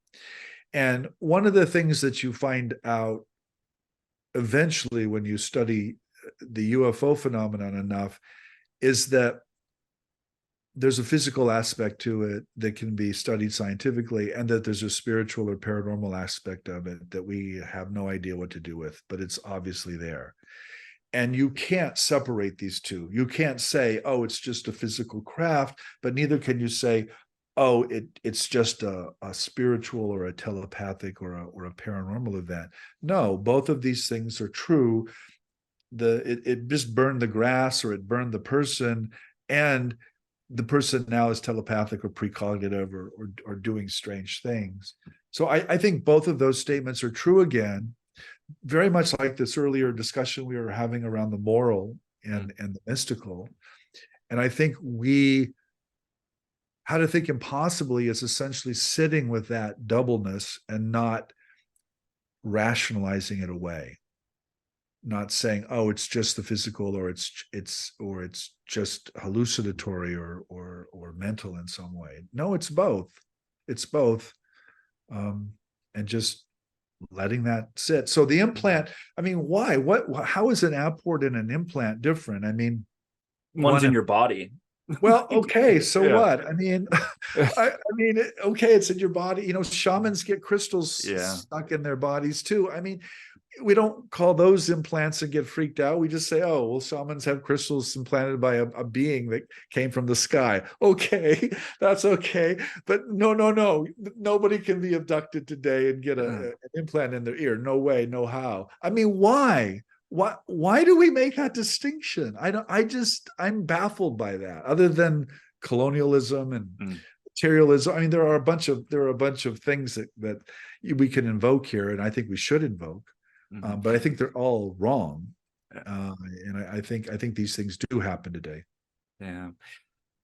And one of the things that you find out eventually when you study the UFO phenomenon enough is that there's a physical aspect to it that can be studied scientifically, and that there's a spiritual or paranormal aspect of it that we have no idea what to do with, but it's obviously there. And you can't separate these two. You can't say, oh, it's just a physical craft, but neither can you say, oh, it's just a spiritual or a telepathic or a paranormal event. No, both of these things are true. It just burned the grass or it burned the person, and the person now is telepathic or precognitive or doing strange things. So I think both of those statements are true again, very much like this earlier discussion we were having around the moral and the mystical. And I think how to think impossibly is essentially sitting with that doubleness and not rationalizing it away, not saying, oh, it's just the physical, or it's just hallucinatory or mental in some way. No, it's both. It's both. And just letting that sit. So the implant, I mean, why? How is an apport and an implant different? I mean, One's in your body. well, okay, so Yeah. what? I mean, I mean, okay, it's in your body. Shamans get crystals Yeah. stuck in their bodies too. I mean, we don't call those implants and get freaked out. We just say, oh, well, shamans have crystals implanted by a being that came from the sky. Okay, that's okay. But no. Nobody can be abducted today and get an implant in their ear. No way, no how. I mean, why? Why do we make that distinction? I'm baffled by that, other than colonialism and materialism. I mean, there are a bunch of things that we can invoke here, and I think we should invoke. But I think they're all wrong, and I think these things do happen today. Yeah,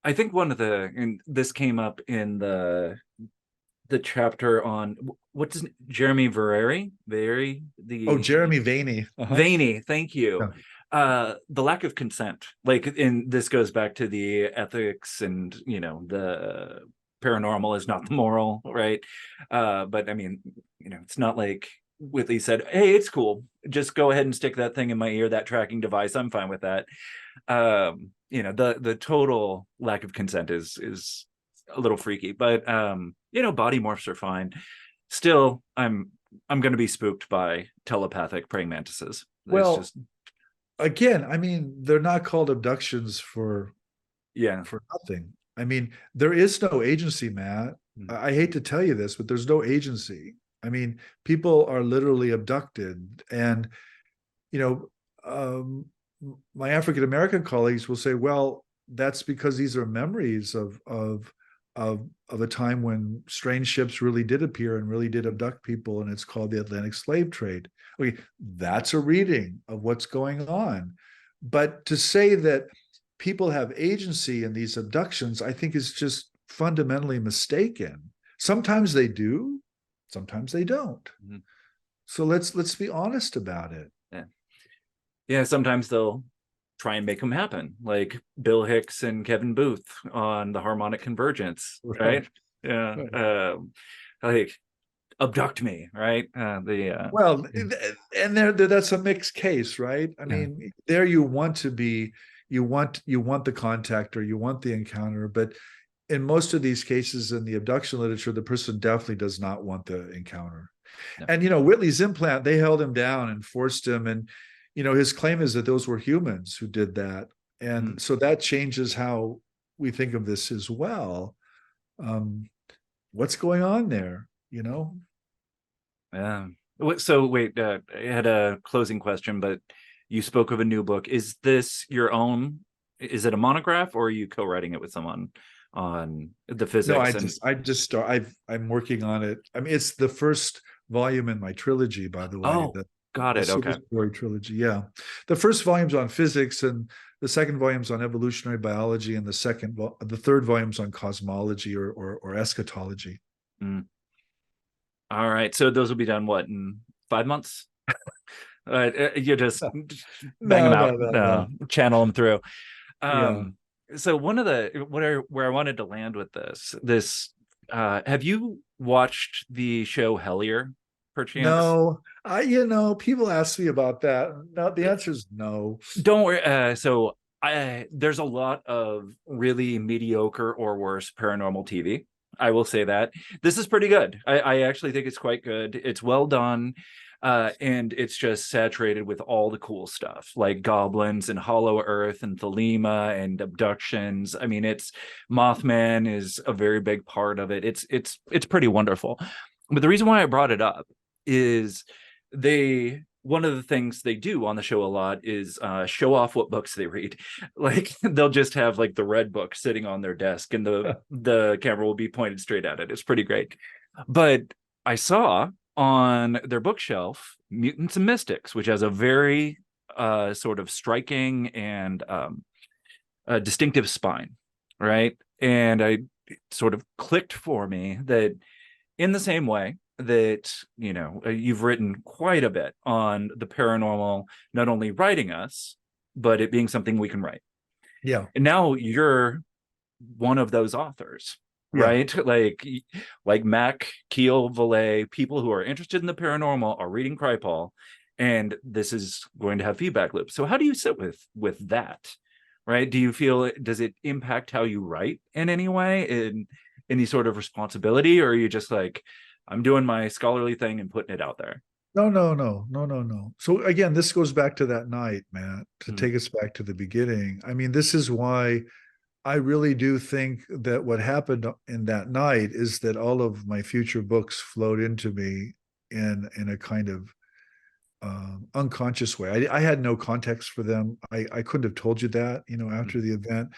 I think and this came up in the chapter on what's Jeremy Vereri, Jeremy Vaeni. Vaini, thank you. Yeah. The lack of consent, like, in this goes back to the ethics and the paranormal is not the moral, right? But I mean, it's not like Whitley said, hey, it's cool, just go ahead and stick that thing in my ear, that tracking device, I'm fine with that. The total lack of consent is a little freaky, but body morphs are fine. Still, I'm going to be spooked by telepathic praying mantises. Well, again, I mean, they're not called abductions for nothing. I mean, there is no agency, Matt. I hate to tell you this, but there's no agency. I mean, people are literally abducted, and my African American colleagues will say, well, that's because these are memories of of a time when strange ships really did appear and really did abduct people, and it's called the Atlantic slave trade. Okay, that's a reading of what's going on. But to say that people have agency in these abductions, I think is just fundamentally mistaken. Sometimes they do, sometimes they don't. Mm-hmm. So let's be honest about it. Yeah. Yeah, sometimes they'll try and make them happen, like Bill Hicks and Kevin Booth on the harmonic convergence, right? Yeah. Right. Like abduct me, right? Well, and that's a mixed case, right? I mean, there you want to be, you want the contact or you want the encounter, but in most of these cases in the abduction literature, the person definitely does not want the encounter. No. And Whitley's implant, they held him down and forced him, and his claim is that those were humans who did that, and so that changes how we think of this as well. What's going on there? So wait, I had a closing question, but you spoke of a new book. Is this your own? Is it a monograph, or are you co-writing it with someone on the physics? No, I'm working on it. I mean, it's the first volume in my trilogy, by the way. Oh, got it. Okay. Story trilogy. Yeah. The first volume's on physics, and the second volume's on evolutionary biology, and the third volume's on cosmology or eschatology. Mm. All right. So those will be done in 5 months? You just bang them out, no. Channel them through. So one of where I wanted to land with this, have you watched the show Hellier, perchance? No, people ask me about that. No, the answer is no. Don't worry. So there's a lot of really mediocre or worse paranormal TV. I will say that this is pretty good. I actually think it's quite good. It's well done. And it's just saturated with all the cool stuff, like goblins and Hollow Earth and Thelema and abductions. I mean, Mothman is a very big part of it. It's pretty wonderful. But the reason why I brought it up is one of the things they do on the show a lot is show off what books they read. Like they'll just have like the red book sitting on their desk, and the camera will be pointed straight at it. It's pretty great. But I saw on their bookshelf Mutants and Mystics, which has a very sort of striking and distinctive spine, right? And it sort of clicked for me that in the same way that you've written quite a bit on the paranormal, not only writing us, but it being something we can write. Yeah. And now you're one of those authors, right? Like Mac, Keel, Valet, people who are interested in the paranormal are reading Kripal, and this is going to have feedback loops. So how do you sit with that, right? Do you feel does it impact how you write in any way, in any sort of responsibility, or are you just like, I'm doing my scholarly thing and putting it out there? No. So again, this goes back to that night, Matt, to take us back to the beginning. I mean, this is why I really do think that what happened in that night is that all of my future books flowed into me in a kind of unconscious way. I had no context for them. I couldn't have told you that, after the event.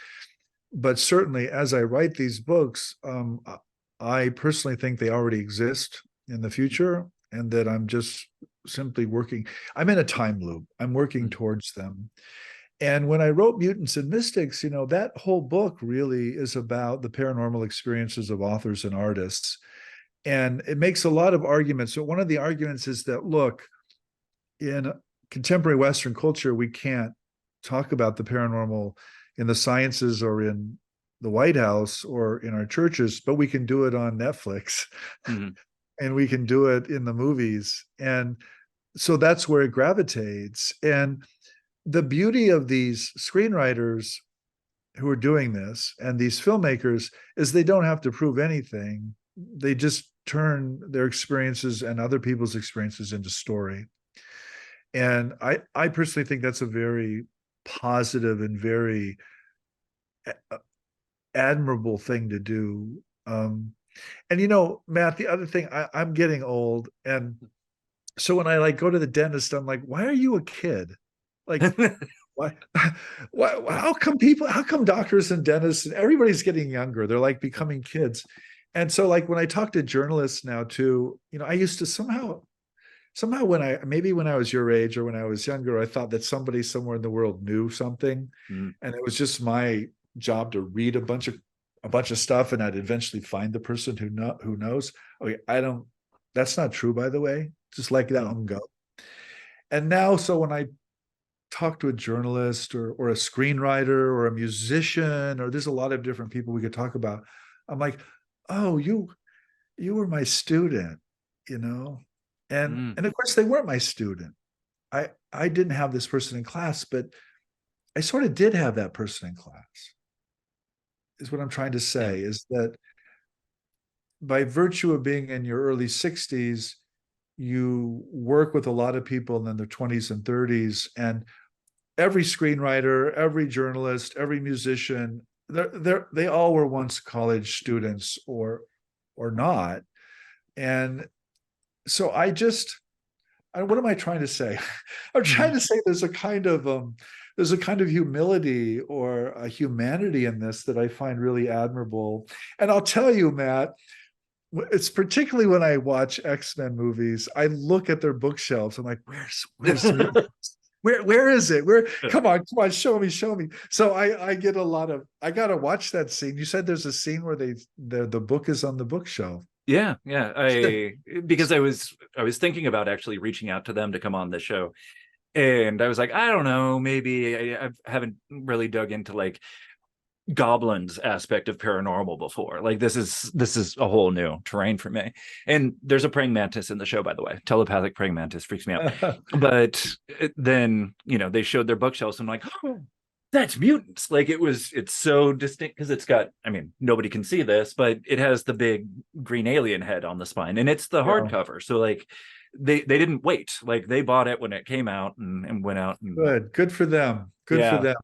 But certainly as I write these books, I personally think they already exist in the future, and that I'm just simply working. I'm in a time loop. I'm working towards them. And when I wrote Mutants and Mystics, that whole book really is about the paranormal experiences of authors and artists. And it makes a lot of arguments. So one of the arguments is that, look, in contemporary Western culture, we can't talk about the paranormal in the sciences or in the White House or in our churches, but we can do it on Netflix. And we can do it in the movies. And so that's where it gravitates. And the beauty of these screenwriters who are doing this and these filmmakers is they don't have to prove anything. They just turn their experiences and other people's experiences into story. And I personally think that's a very positive and very admirable thing to do. And Matt, the other thing, I'm getting old, and so when I go to the dentist, I'm like, why are you a kid? Like Why, how come doctors and dentists and everybody's getting younger? They're like becoming kids. And so like when I talk to journalists now too, I used to somehow when I was your age or when I was younger, I thought that somebody somewhere in the world knew something. Mm. And it was just my job to read a bunch of stuff and I'd eventually find the person who knows. Okay, that's not true, by the way. Just like that, let them go. And now, so when I talk to a journalist or a screenwriter or a musician, or there's a lot of different people we could talk about, I'm like, oh, you were my student, you know? Mm. And of course they weren't my student. I didn't have this person in class, but I sort of did have that person in class, is what I'm trying to Yeah. say, is that by virtue of being in your early 60s, you work with a lot of people in their 20s and 30s, and every screenwriter, every journalist, every musician, they all were once college students or not. And so what am I trying to say? I'm trying to say there's a kind of humility or a humanity in this that I find really admirable. And I'll tell you, Matt, it's particularly when I watch X-Men movies, I look at their bookshelves. I'm like, where's where is it? Come on, show me. So I get I gotta watch that scene. You said there's a scene where the book is on the bookshelf. Yeah, because I was thinking about actually reaching out to them to come on the show, and I was like, I don't know, maybe I haven't really dug into like goblins aspect of paranormal before. Like this is a whole new terrain for me. And there's a praying mantis in the show, by the way. Telepathic praying mantis freaks me out. But then they showed their bookshelves. And I'm like, oh, that's mutants. Like it's so distinct because it's got, I mean, nobody can see this, but it has the big green alien head on the spine, and it's the hardcover. So like they didn't wait. Like they bought it when it came out and went out. And Good for them. Good for them.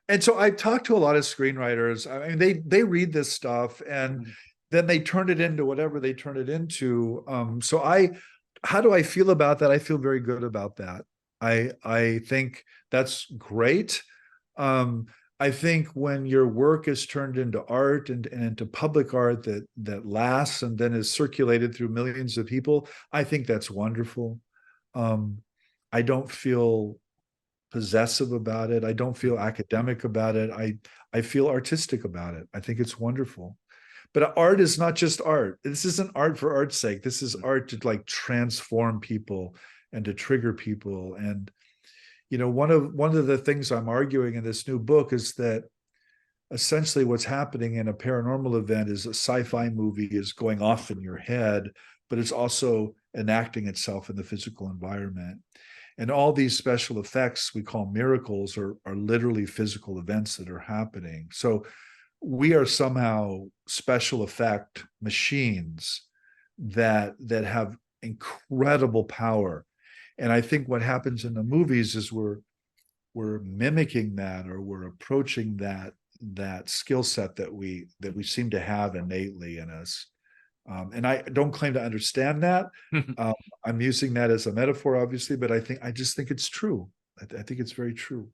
And so I talked to a lot of screenwriters. I mean, they read this stuff and then they turn it into whatever they turn it into. How do I feel about that? I feel very good about that. I think that's great. I think when your work is turned into art and into public art that lasts and then is circulated through millions of people, I think that's wonderful. I don't feel possessive about it. I don't feel academic about it. I feel artistic about it. I think it's wonderful. But art is not just art. This isn't art for art's sake. This is art to like transform people and to trigger people. And one of the things I'm arguing in this new book is that essentially what's happening in a paranormal event is a sci-fi movie is going off in your head, but it's also enacting itself in the physical environment. And all these special effects we call miracles are literally physical events that are happening. So we are somehow special effect machines that have incredible power. And I think what happens in the movies is we're mimicking that, or we're approaching that skill set that we seem to have innately in us. And I don't claim to understand that. I'm using that as a metaphor, obviously, but I just think it's true. I think it's very true.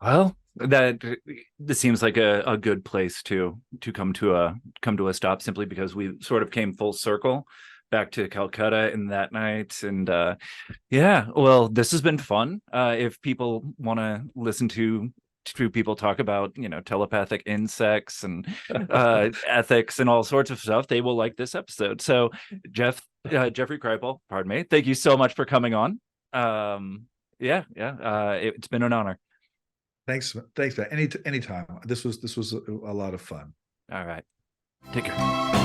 Well, this seems like a good place to come to a stop, simply because we sort of came full circle back to Calcutta in that night. And well, this has been fun. If people want to listen to people talk about telepathic insects and ethics and all sorts of stuff, they will like this episode. So Jeffrey Kripal, pardon me, thank you so much for coming on. It's been an honor. Thanks, man. Anytime. This was a lot of fun. All right, take care.